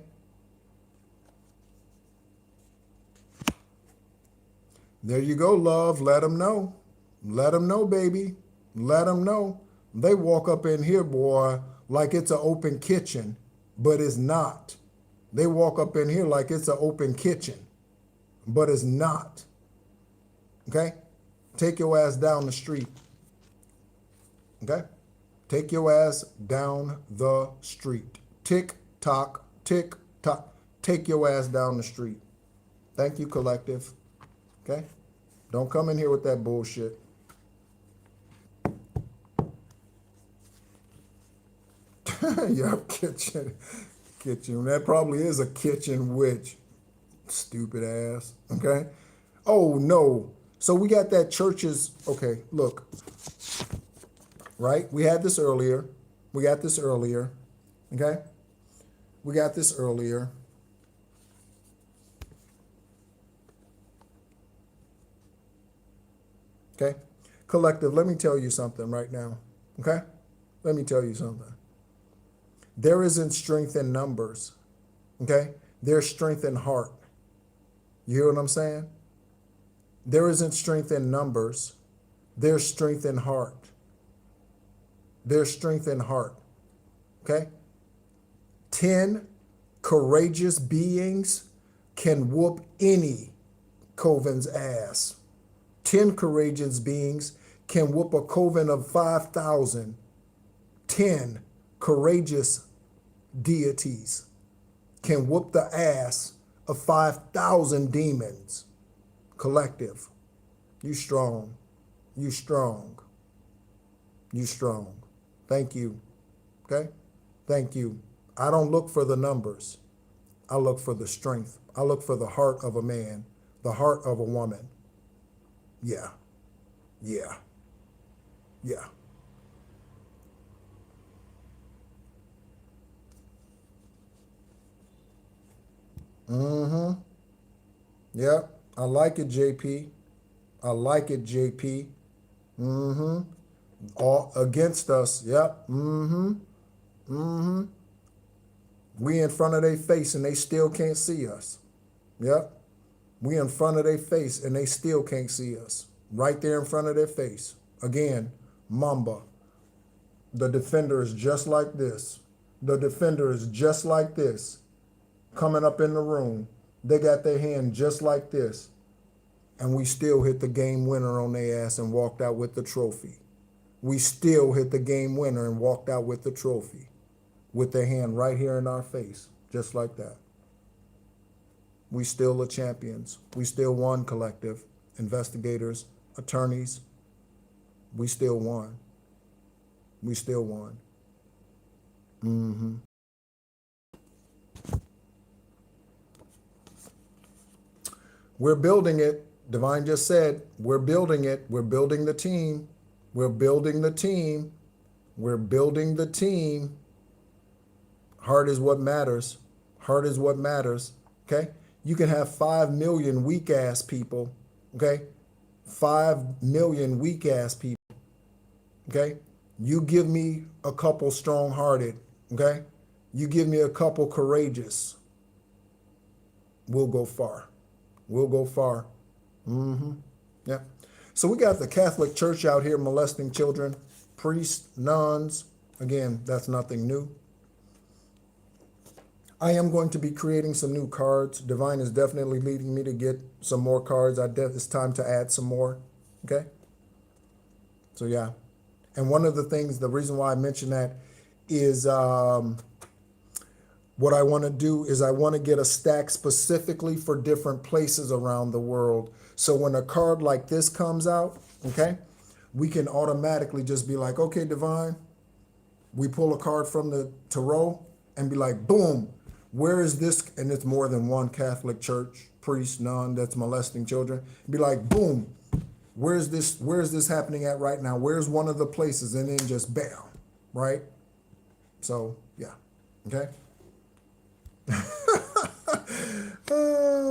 There you go, love. Let them know. Let them know, baby. Let them know. They walk up in here, boy, like it's an open kitchen, but it's not. They walk up in here like it's an open kitchen, but it's not. Okay? Take your ass down the street. Okay? Take your ass down the street. Tick tock, tick tock. Take your ass down the street. Thank you, collective. Okay? Don't come in here with that bullshit. Yup, kitchen. That probably is a kitchen witch. Stupid ass. Okay? Oh, no. So we got that church's, okay, look. Right? We had this earlier. We got this earlier. Okay? We got this earlier. Okay? Collective, let me tell you something right now. Okay? Let me tell you something. There isn't strength in numbers. Okay? There's strength in heart. You hear what I'm saying? There isn't strength in numbers. There's strength in heart. There's strength in heart. Okay? 10 courageous beings can whoop any coven's ass. 10 courageous beings can whoop a coven of 5,000. 10 courageous deities can whoop the ass of 5,000 demons. Collective, you strong. You strong. You strong. Thank you. Okay? Thank you. I don't look for the numbers. I look for the strength. I look for the heart of a man, the heart of a woman. Yeah. Yeah. Yeah. Mm-hmm. Yep. I like it, JP. I like it, JP. Mm-hmm. All against us. Yep. Mm-hmm. Mm-hmm. We in front of their face and they still can't see us. Yep. We in front of their face and they still can't see us. Right there in front of their face. Again, Mamba. The defender is just like this. The defender is just like this. Coming up in the room. They got their hand just like this. And we still hit the game winner on their ass and walked out with the trophy. We still hit the game winner and walked out with the trophy. With their hand right here in our face. Just like that. We still are champions. We still won, collective. Investigators, attorneys. We still won. We still won. Mm-hmm. We're building it. Divine just said, we're building it. We're building the team. We're building the team. We're building the team. Heart is what matters. Heart is what matters. Okay? You can have 5 million weak-ass people. Okay? 5 million weak-ass people. Okay? You give me a couple strong-hearted. Okay? You give me a couple courageous. We'll go far. We'll go far. Mm-hmm. Yeah. So we got the Catholic Church out here molesting children. Priests, nuns. Again, that's nothing new. I am going to be creating some new cards. Divine is definitely leading me to get some more cards. It's time to add some more. Okay. So yeah. And one of the things, the reason why I mention that is what I want to do is I want to get a stack specifically for different places around the world. So when a card like this comes out, okay, we can automatically just be like, okay, Divine, we pull a card from the tarot and be like, boom, where is this? And it's more than one Catholic church, priest, nun that's molesting children. Be like, boom, where's this happening at right now? Where's one of the places? And then just bam, right? So yeah, okay.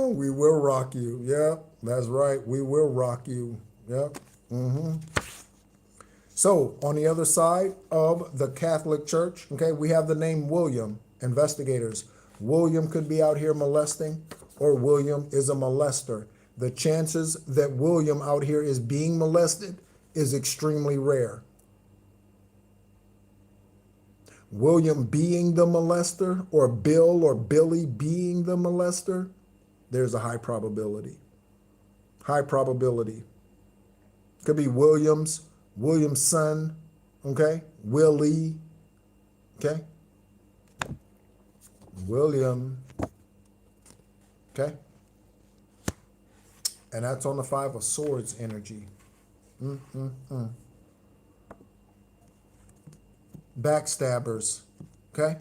We will rock you. Yeah, that's right. We will rock you. Yep. So on the other side of the Catholic Church, okay, we have the name William. Investigators. William could be out here molesting, or William is a molester. The chances that William out here is being molested is extremely rare. William being the molester, or Bill or Billy being the molester, there's a high probability. High probability. Could be William's son, okay? Willie, okay? William, okay? And that's on the Five of Swords energy. Backstabbers, okay?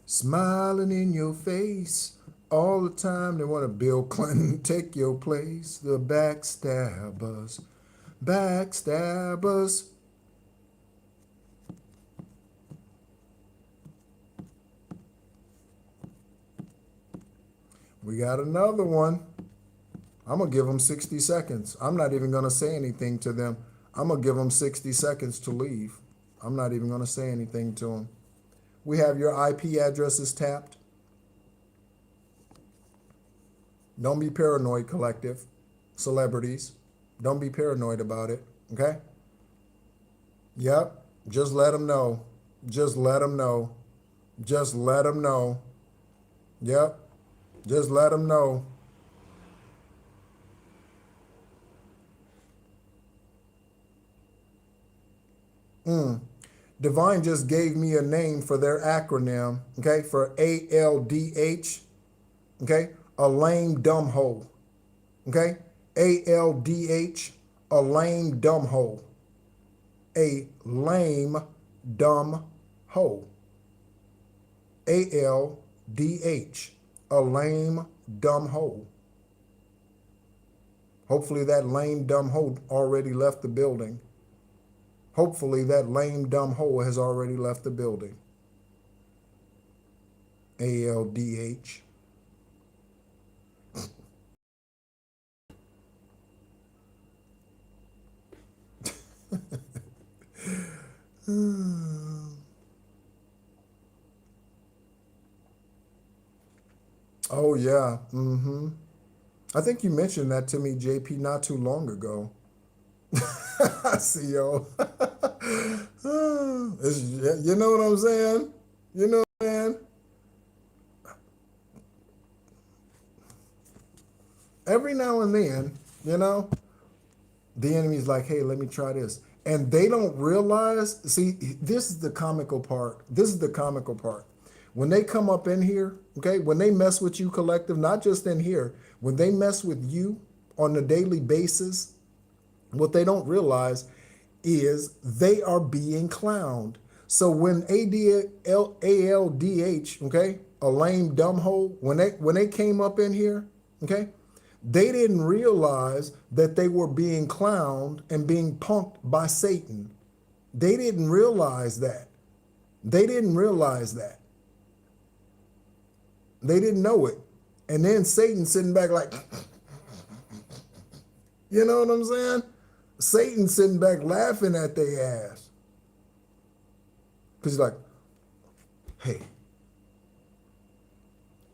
Smiling in your face all the time. They want to Bill Clinton take your place. The backstabbers, backstabbers. We got another one. I'm going to give them 60 seconds. I'm not even going to say anything to them. I'm going to give them 60 seconds to leave. I'm not even going to say anything to them. We have your IP addresses tapped. Don't be paranoid, collective. Celebrities. Don't be paranoid about it, okay? Yep. Just let them know. Just let them know. Just let them know. Yep. Just let them know. Divine just gave me a name for their acronym, okay, for ALDH, okay, a lame dumb hole, okay, ALDH, a lame dumb hole, a lame dumb hole, ALDH, a lame dumb hole. Hopefully that lame dumb hole already left the building. Hopefully that lame dumb hole has already left the building. ALDH. Oh yeah. I think you mentioned that to me, JP, not too long ago. CEO. You know what I'm saying? You know what I'm saying? Every now and then, you know, the enemy's like, hey, let me try this. And they don't realize, see, this is the comical part. This is the comical part. When they come up in here, okay, when they mess with you, collective, not just in here, when they mess with you on a daily basis, what they don't realize is they are being clowned. So when ALDH, okay, a lame dumb hole, when they came up in here, okay, they didn't realize that they were being clowned and being punked by Satan. They didn't realize that. They didn't realize that. They didn't know it. And then Satan sitting back like, you know what I'm saying? Satan sitting back laughing at their ass. Because he's like, hey,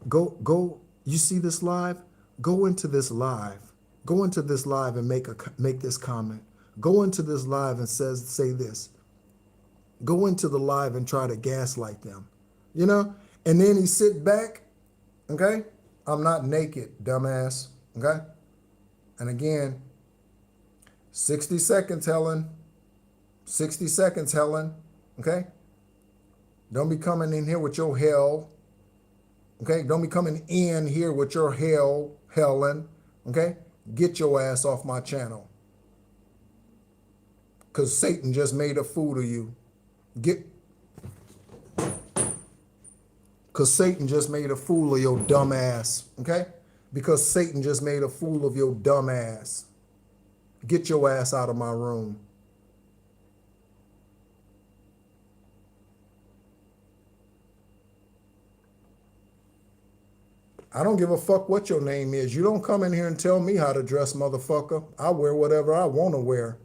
go, you see this live? Go into this live. Go into this live and make this comment. Go into this live and say this. Go into the live and try to gaslight them. You know? And then he sit back, okay? I'm not naked, dumbass, okay? And again, 60 seconds, Helen. 60 seconds, Helen, okay? Don't be coming in here with your hell, okay? Don't be coming in here with your hell, Helen, okay? Get your ass off my channel. Because Satan just made a fool of you. Because Satan just made a fool of your dumb ass, okay? Because Satan just made a fool of your dumb ass. Get your ass out of my room. I don't give a fuck what your name is. You don't come in here and tell me how to dress, motherfucker. I wear whatever I want to wear.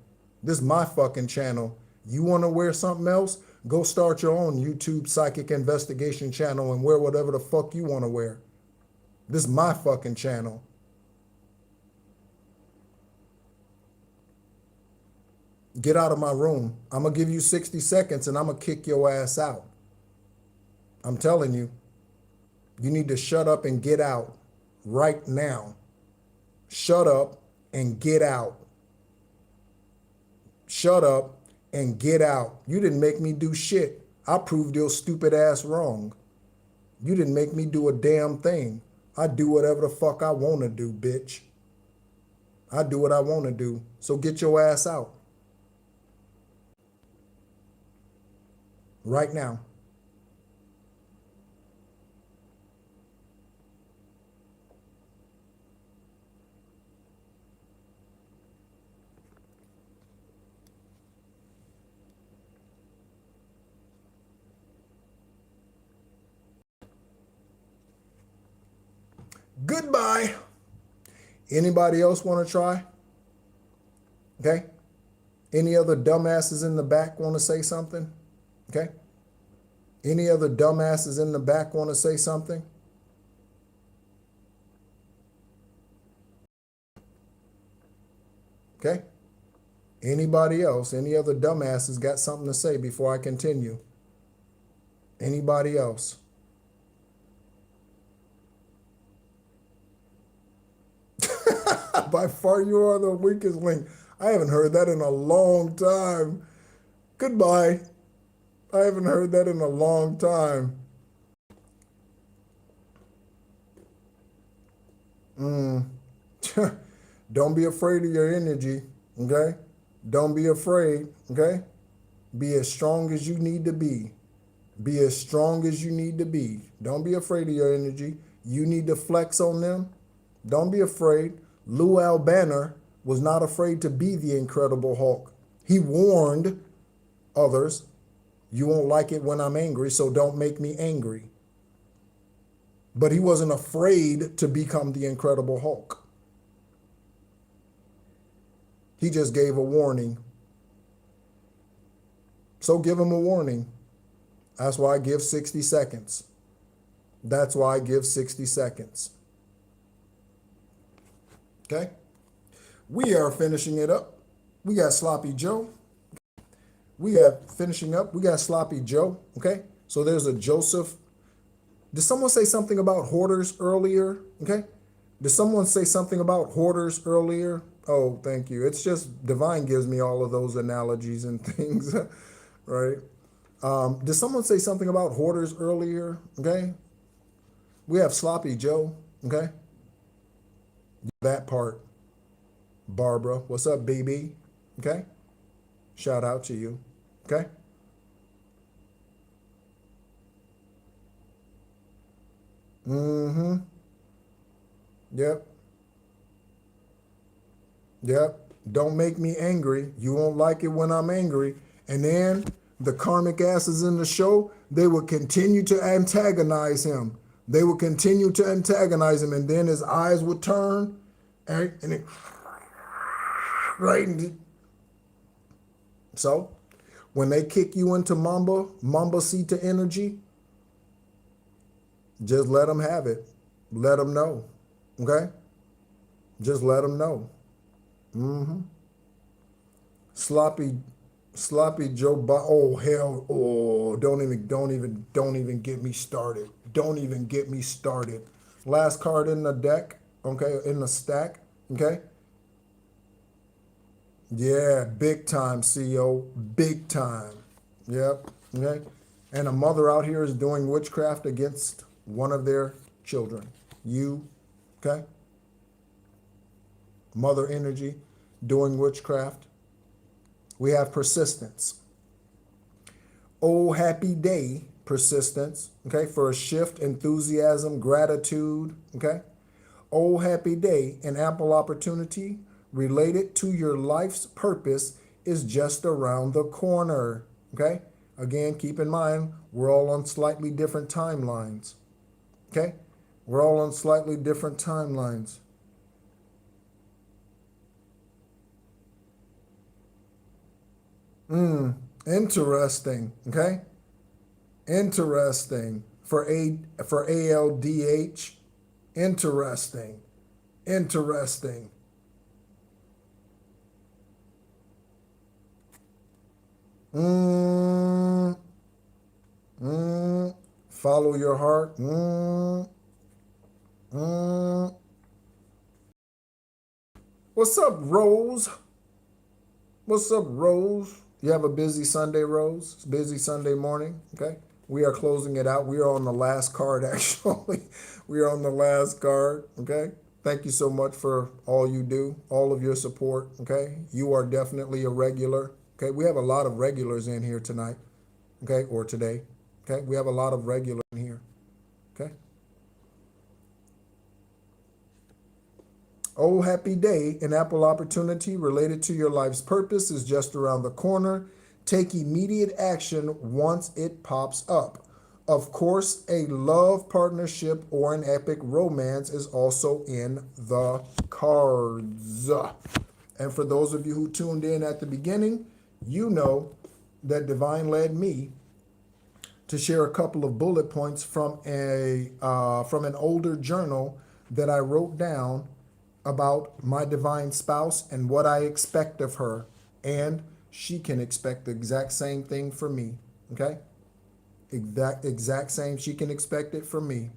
This is my fucking channel. You want to wear something else? Go start your own YouTube psychic investigation channel and wear whatever the fuck you want to wear. This is my fucking channel. Get out of my room. I'm going to give you 60 seconds and I'm going to kick your ass out. I'm telling you. You need to shut up and get out right now. Shut up and get out. Shut up and get out. You didn't make me do shit. I proved your stupid ass wrong. You didn't make me do a damn thing. I do whatever the fuck I want to do, bitch. I do what I want to do. So get your ass out. Right now. Goodbye. Anybody else want to try? Okay. Any other dumbasses in the back want to say something? Okay. Any other dumbasses in the back want to say something? Okay. Anybody else? Any other dumbasses got something to say before I continue? Anybody else? By far you are the weakest link. I haven't heard that in a long time. Goodbye. I haven't heard that in a long time. Don't be afraid of your energy, okay? Don't be afraid, okay? Be as strong as you need to be. Be as strong as you need to be. Don't be afraid of your energy. You need to flex on them. Don't be afraid. Lou Albano was not afraid to be the Incredible Hulk. He warned others, you won't like it when I'm angry, so don't make me angry. But he wasn't afraid to become the Incredible Hulk. He just gave a warning. So give him a warning. That's why I give 60 seconds. That's why I give 60 seconds. Okay? We are finishing it up. We got Sloppy Joe. We are finishing up. We got Sloppy Joe. Okay? So there's a Joseph. Did someone say something about hoarders earlier? Okay? Did someone say something about hoarders earlier? Oh, thank you. It's just Divine gives me all of those analogies and things, right? Did someone say something about hoarders earlier? Okay? We have Sloppy Joe. Okay? That part. Barbara, what's up, BB? Okay? Shout out to you. Okay? Mm-hmm. Yep. Yep. Don't make me angry. You won't like it when I'm angry. And then the karmic asses in the show, they will continue to antagonize him. They will continue to antagonize him, and then his eyes would turn, and it, right? So, when they kick you into Mamba Sita energy, just let them have it. Let them know, okay? Just let them know. Sloppy Sloppy Joe oh hell, oh, don't even get me started. Don't even get me started. Last card in the deck, okay, in the stack, okay? Yeah, big time, CEO, big time. Yep, okay? And a mother out here is doing witchcraft against one of their children. You, okay? Mother energy doing witchcraft. We have persistence. Oh, happy day, persistence, okay, for a shift, enthusiasm, gratitude, okay? Oh, happy day, an ample opportunity related to your life's purpose is just around the corner, okay? Again, keep in mind, we're all on slightly different timelines, okay? We're all on slightly different timelines. Interesting, okay? Interesting for ALDH. Interesting. Interesting. Mm, follow your heart. What's up, Rose? What's up, Rose? You have a busy Sunday, Rose? It's a busy Sunday morning, okay? We are closing it out. We are on the last card, actually. We are on the last card, okay? Thank you so much for all you do, all of your support, okay? You are definitely a regular, okay? We have a lot of regulars in here tonight, okay, or today, okay? We have a lot of regulars in here, okay? Oh, happy day, an ample opportunity related to your life's purpose is just around the corner. Take immediate action once it pops up. Of course, a love partnership or an epic romance is also in the cards. And for those of you who tuned in at the beginning, you know that Divine led me to share a couple of bullet points from an older journal that I wrote down about my divine spouse and what I expect of her, and she can expect the exact same thing from me. Okay, exact same. She can expect it from me.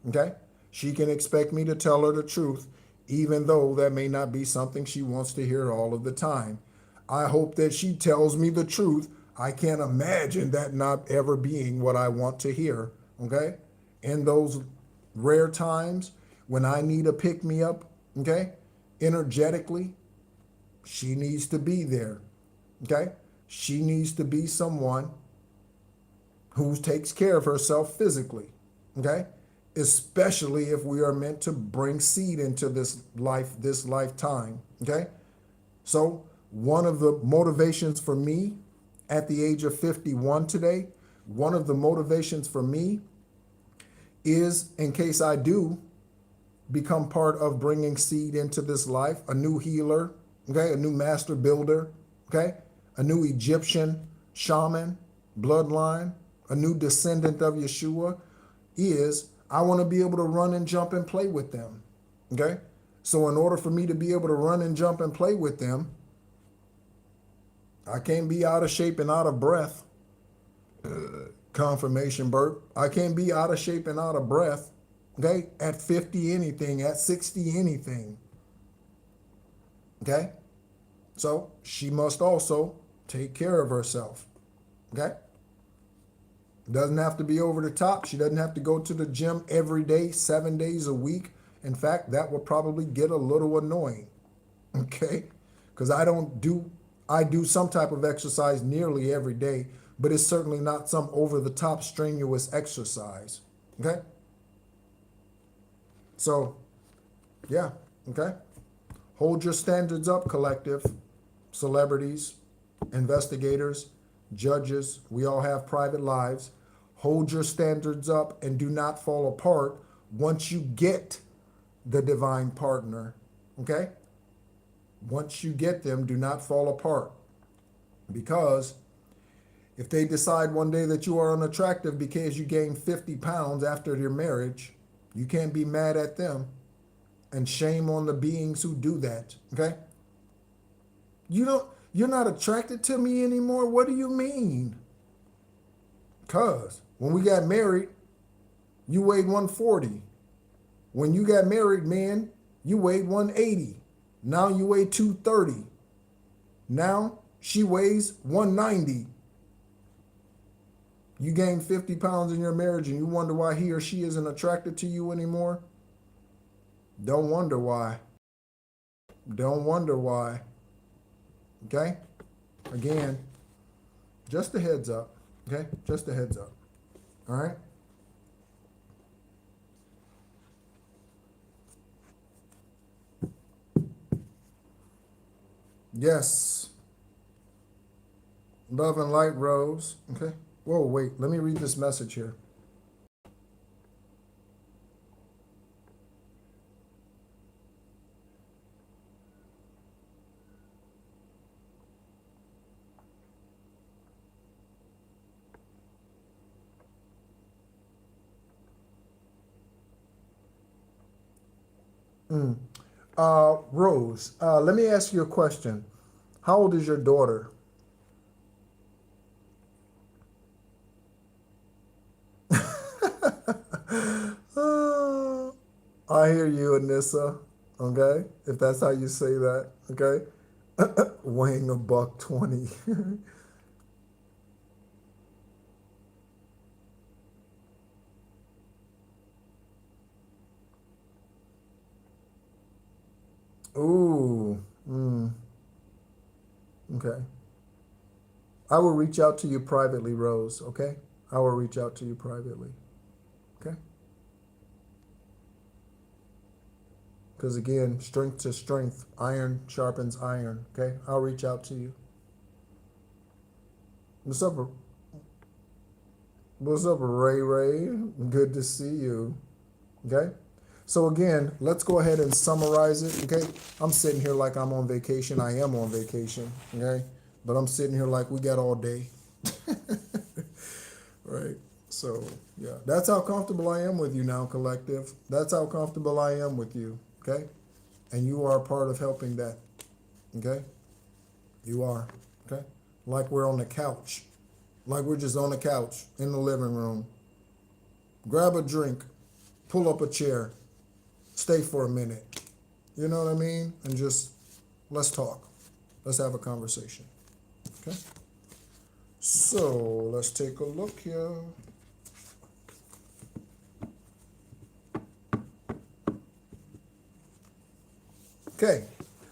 Okay, she can expect me to tell her the truth, even though that may not be something she wants to hear all of the time. I hope that she tells me the truth. I can't imagine that not ever being what I want to hear. Okay, in those rare times when I need a pick me up, okay, energetically, she needs to be there. Okay, she needs to be someone who takes care of herself physically. Okay, especially if we are meant to bring seed into this lifetime. Okay, so one of the motivations for me at the age of 51 today, one of the motivations for me is, in case I do become part of bringing seed into this life, a new healer, okay, a new master builder, okay, a new Egyptian shaman bloodline, a new descendant of Yeshua, is I want to be able to run and jump and play with them, okay? So in order for me to be able to run and jump and play with them, I can't be out of shape and out of breath. Confirmation burp. I can't be out of shape and out of breath, okay, at 50 anything, at 60 anything, okay? So she must also take care of herself, okay? Doesn't have to be over the top. She doesn't have to go to the gym every day, 7 days a week. In fact, that would probably get a little annoying, okay? Because I do some type of exercise nearly every day, but it's certainly not some over the top strenuous exercise, okay? So, yeah, okay? Hold your standards up, collective, celebrities, investigators, judges. We all have private lives. Hold your standards up and do not fall apart once you get the divine partner, okay? Once you get them, do not fall apart. Because if they decide one day that you are unattractive because you gained 50 pounds after your marriage, you can't be mad at them. And shame on the beings who do that, okay? You don't, You're not attracted to me anymore? What do you mean? Cuz when we got married, you weighed 140. When you got married, man, you weighed 180. Now you weigh 230. Now she weighs 190. You gained 50 pounds in your marriage and you wonder why he or she isn't attracted to you anymore? Don't wonder why. Don't wonder why. Okay? Again, just a heads up. Okay? Just a heads up. All right? Yes. Love and light, Rose. Okay? Whoa, wait. Let me read this message here. Rose, let me ask you a question. How old is your daughter? I hear you, Anissa. Okay? If that's how you say that. Okay? Weighing a buck 20. Ooh. Okay. I will reach out to you privately, Rose. Okay? I will reach out to you privately. Okay? Because again, strength to strength, iron sharpens iron. Okay? I'll reach out to you. What's up? What's up, Ray Ray? Good to see you. Okay? So again, let's go ahead and summarize it. Okay? I'm sitting here like I'm on vacation. I am on vacation. Okay? But I'm sitting here like we got all day. Right? So, yeah. That's how comfortable I am with you now, collective. That's how comfortable I am with you. Okay? And you are a part of helping that. Okay? You are. Okay? Like we're on the couch. Like we're just on the couch in the living room. Grab a drink. Pull up a chair. Stay for a minute. You know what I mean? And just let's talk. Let's have a conversation. Okay? So let's take a look here. Okay.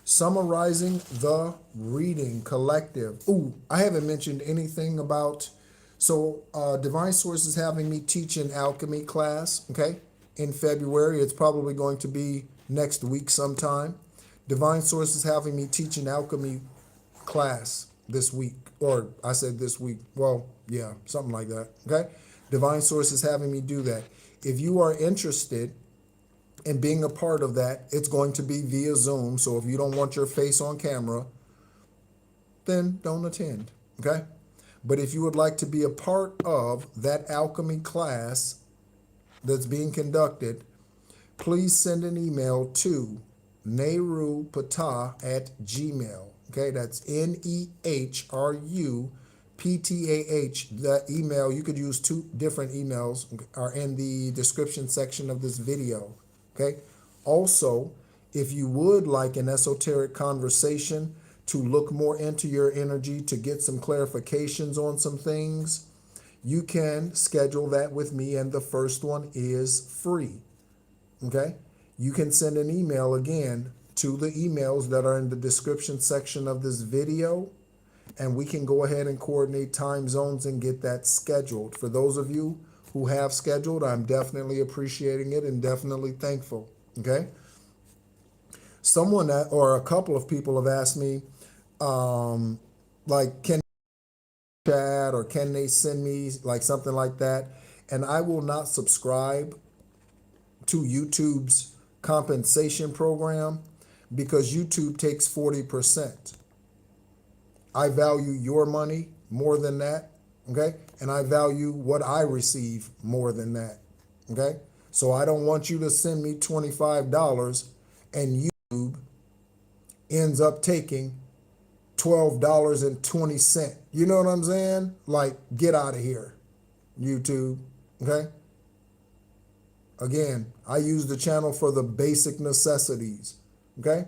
Summarizing the reading collective. Ooh, I haven't mentioned anything about, so Divine Source is having me teach an alchemy class, okay, in February. It's probably going to be next week sometime. Divine Source is having me teach an alchemy class this week, or I said this week, well, yeah, something like that, okay? Divine Source is having me do that. If you are interested and being a part of that, it's going to be via Zoom. So if you don't want your face on camera, then don't attend, okay? But if you would like to be a part of that alchemy class that's being conducted, please send an email to nehrupatah@gmail. Okay, that's NEHRUPTAH. That email, you could use 2 different emails, are in the description section of this video. Okay. Also, if you would like an esoteric conversation to look more into your energy, to get some clarifications on some things, you can schedule that with me, and the first one is free. Okay. You can send an email again to the emails that are in the description section of this video, and we can go ahead and coordinate time zones and get that scheduled. For those of you who have scheduled, I'm definitely appreciating it and definitely thankful. Okay. Someone or a couple of people have asked me, like, can chat or can they send me like something like that? And I will not subscribe to YouTube's compensation program because YouTube takes 40%. I value your money more than that, okay? And I value what I receive more than that, okay? So I don't want you to send me $25 and YouTube ends up taking $12.20. You know what I'm saying? Like, get out of here, YouTube. Okay? Again, I use the channel for the basic necessities. Okay?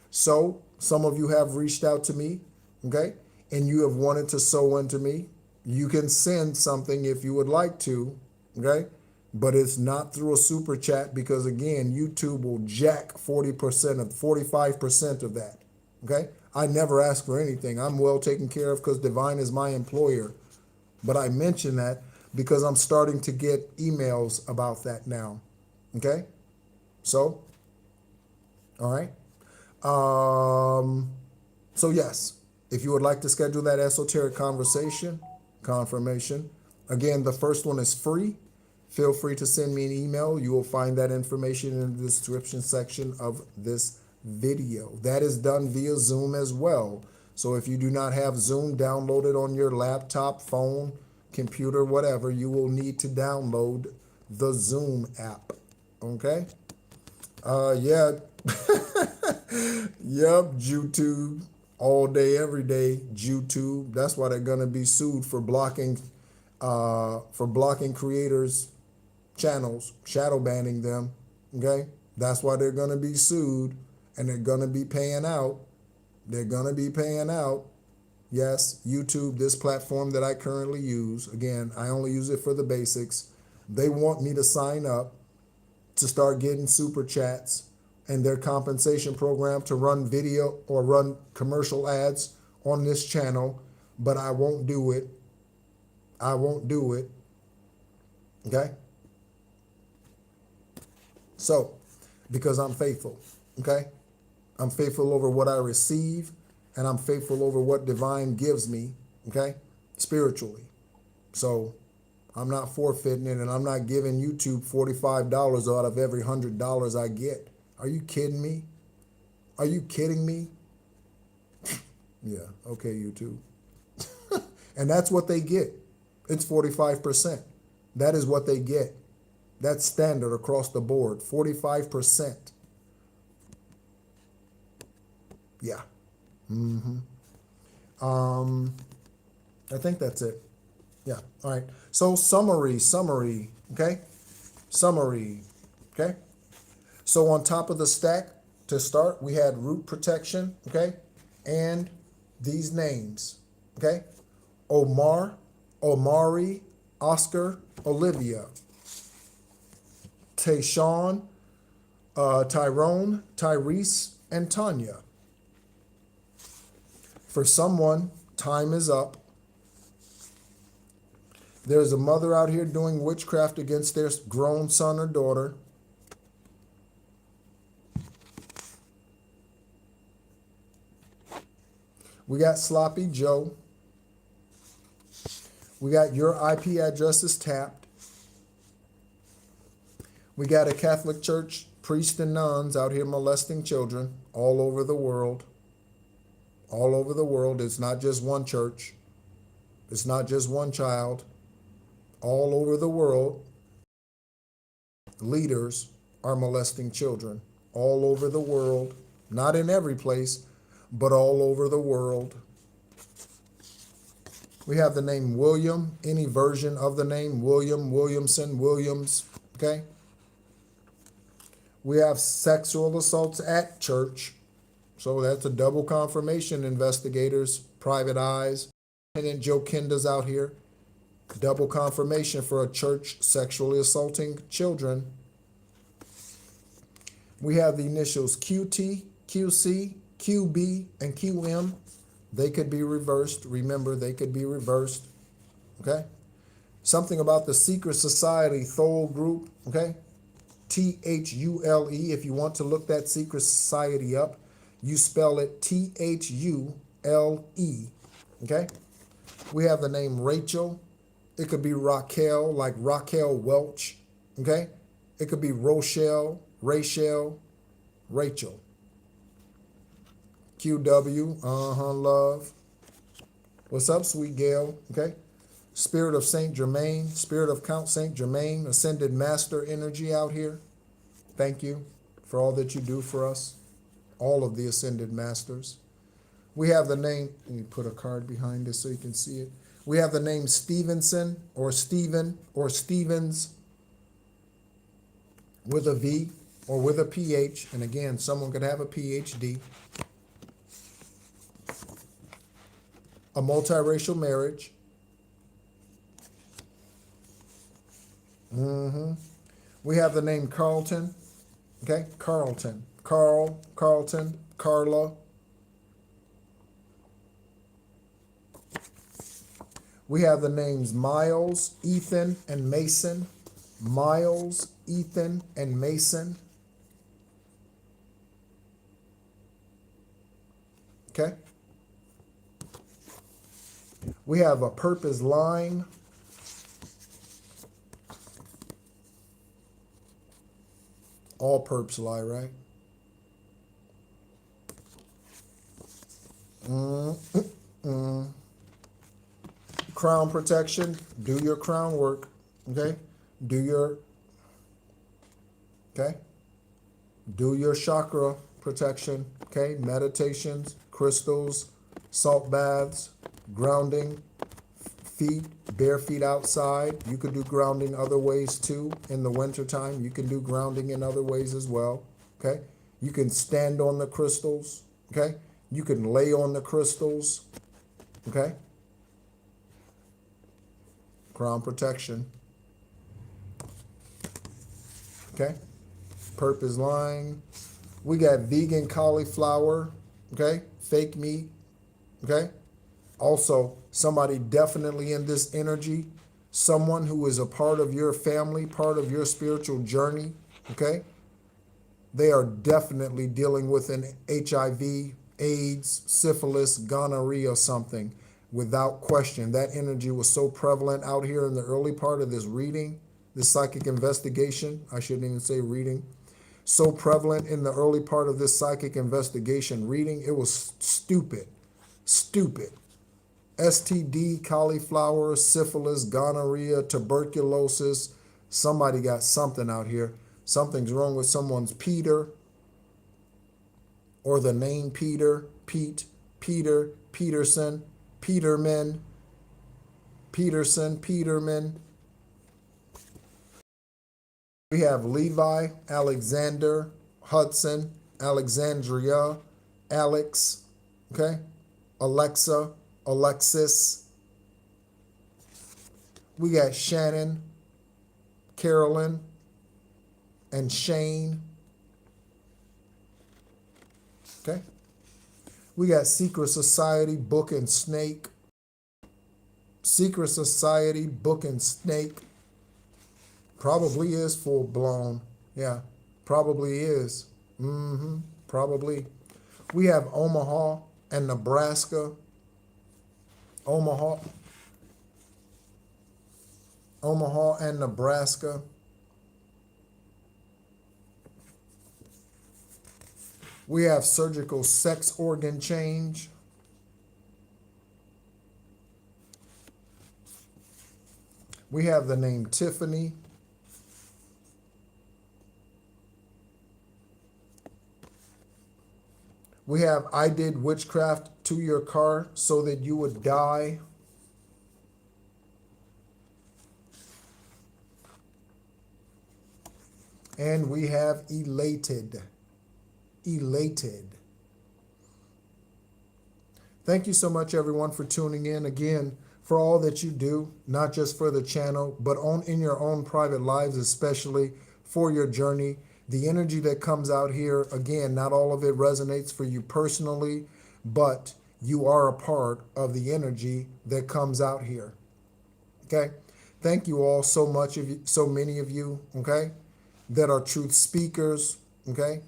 So, some of you have reached out to me, okay? And you have wanted to sow into me. You can send something if you would like to, okay? But it's not through a super chat because, again, YouTube will jack 40% of 45% of that, okay? I never ask for anything. I'm well taken care of because Divine is my employer. But I mention that because I'm starting to get emails about that now, okay? So, all right. So yes, if you would like to schedule that esoteric confirmation, again, the first one is free. Feel free to send me an email. You will find that information in the description section of this video. That is done via Zoom as well. So if you do not have Zoom downloaded on your laptop, phone, computer, whatever, you will need to download the Zoom app. Okay? Yeah. Yep, YouTube. All day, every day, YouTube. That's why they're gonna be sued for blocking creators' channels, shadow banning them. Okay? That's why they're gonna be sued, and they're gonna be paying out. They're gonna be paying out. Yes, YouTube, this platform that I currently use. Again, I only use it for the basics. They want me to sign up to start getting super chats and their compensation program to run video or run commercial ads on this channel, but I won't do it. I won't do it. Okay? So, because I'm faithful, okay? I'm faithful over what I receive, and I'm faithful over what Divine gives me, okay? Spiritually. So, I'm not forfeiting it, and I'm not giving YouTube $45 out of every $100 I get. Are you kidding me? Are you kidding me? Yeah, okay, YouTube. And that's what they get. It's 45%. That is what they get. That's standard across the board, 45%. Yeah. I think that's it. Yeah, all right. So summary, okay? Summary, okay? So on top of the stack, to start, we had root protection, okay? And these names, okay? Omar, Omari, Oscar, Olivia. Tayshawn, Tyrone, Tyrese, and Tanya. For someone, time is up. There's a mother out here doing witchcraft against their grown son or daughter. We got Sloppy Joe. We got your IP addresses tapped. We got a Catholic Church priest and nuns out here molesting children all over the world. All over the world. It's not just one church. It's not just one child. All over the world, leaders are molesting children. All over the world. Not in every place, but all over the world. We have the name William, any version of the name William, Williamson, Williams, okay? We have sexual assaults at church. So that's a double confirmation, investigators, private eyes. And then Joe Kinda's out here. Double confirmation for a church sexually assaulting children. We have the initials QT, QC, QB, and QM. They could be reversed. Remember, they could be reversed. Okay? Something about the secret society Thule group. Okay? THULE. If you want to look that secret society up, you spell it THULE. Okay? We have the name Rachel. It could be Raquel, like Raquel Welch. Okay? It could be Rochelle, Rachel, Rachel. QW, love. What's up, sweet Gail? Okay? Spirit of Saint Germain, Spirit of Count Saint Germain, Ascended Master energy out here. Thank you for all that you do for us. All of the Ascended Masters. We have the name, let me put a card behind this so you can see it. We have the name Stevenson or Stephen or Stevens with a V or with a PH. And again, someone could have a PhD. A multiracial marriage. We have the name Carlton. Okay, Carlton. Carl, Carlton, Carla. We have the names Miles, Ethan, and Mason. Miles, Ethan, and Mason. Okay. We have a purpose line. All perps lie, right? Crown protection. Do your crown work. Okay. Do your chakra protection. Okay. Meditations, crystals, salt baths, grounding, feet, bare feet outside. You could do grounding other ways too. In the wintertime, you can do grounding in other ways as well. Okay. You can stand on the crystals. Okay. You can lay on the crystals. Okay. Crown protection. Okay. Purpose line. We got vegan cauliflower. Okay. Fake meat. Okay. Also, somebody definitely in this energy, someone who is a part of your family, part of your spiritual journey. Okay. They are definitely dealing with an HIV, AIDS, syphilis, gonorrhea or something. Without question, that energy was so prevalent out here in the early part of this reading, this psychic investigation. I shouldn't even say reading. So prevalent in the early part of this psychic investigation reading, it was stupid. Stupid. STD, cauliflower, syphilis, gonorrhea, tuberculosis. Somebody got something out here. Something's wrong with someone's Peter or the name Peter, Pete, Peter, Peterson, Peterman, Peterson, Peterman. We have Levi, Alexander, Hudson, Alexandria, Alex, okay, Alexa, Alexis. We got Shannon, Carolyn, and Shane. Okay. We got Secret Society, Book and Snake. Secret Society, Book and Snake. Probably is full blown. Yeah, probably is. Probably. We have Omaha and Nebraska. Omaha and Nebraska. We have surgical sex organ change. We have the name Tiffany. We have I did witchcraft to your car so that you would die. And we have elated. Elated. Thank you so much, everyone, for tuning in. Again, for all that you do, not just for the channel, but in your own private lives, especially for your journey. The energy that comes out here, again, not all of it resonates for you personally, but you are a part of the energy that comes out here. Okay? Thank you all so much, so many of you, okay, that are truth speakers, okay?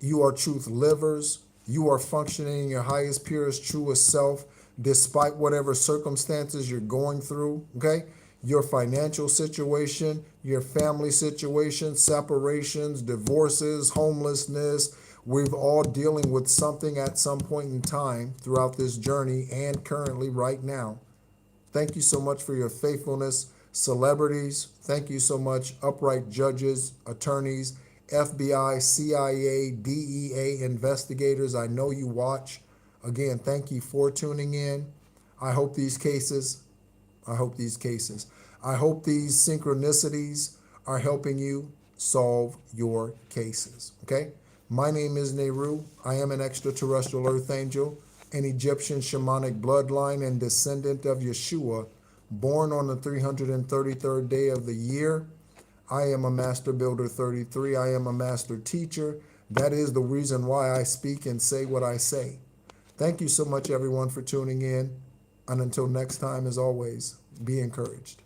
You are truth livers. You are functioning in your highest, purest, truest self, despite whatever circumstances you're going through, okay? Your financial situation, your family situation, separations, divorces, homelessness. We're all dealing with something at some point in time throughout this journey and currently right now. Thank you so much for your faithfulness. Celebrities, thank you so much. Upright judges, attorneys, FBI, CIA, DEA investigators. I know you watch. Again, thank you for tuning in. I hope these synchronicities are helping you solve your cases. Okay? My name is NEHRU. I am an extraterrestrial earth angel, an Egyptian shamanic bloodline and descendant of Yeshua, born on the 333rd day of the year. I am a master builder 33. I am a master teacher. That is the reason why I speak and say what I say. Thank you so much, everyone, for tuning in. And until next time, as always, be encouraged.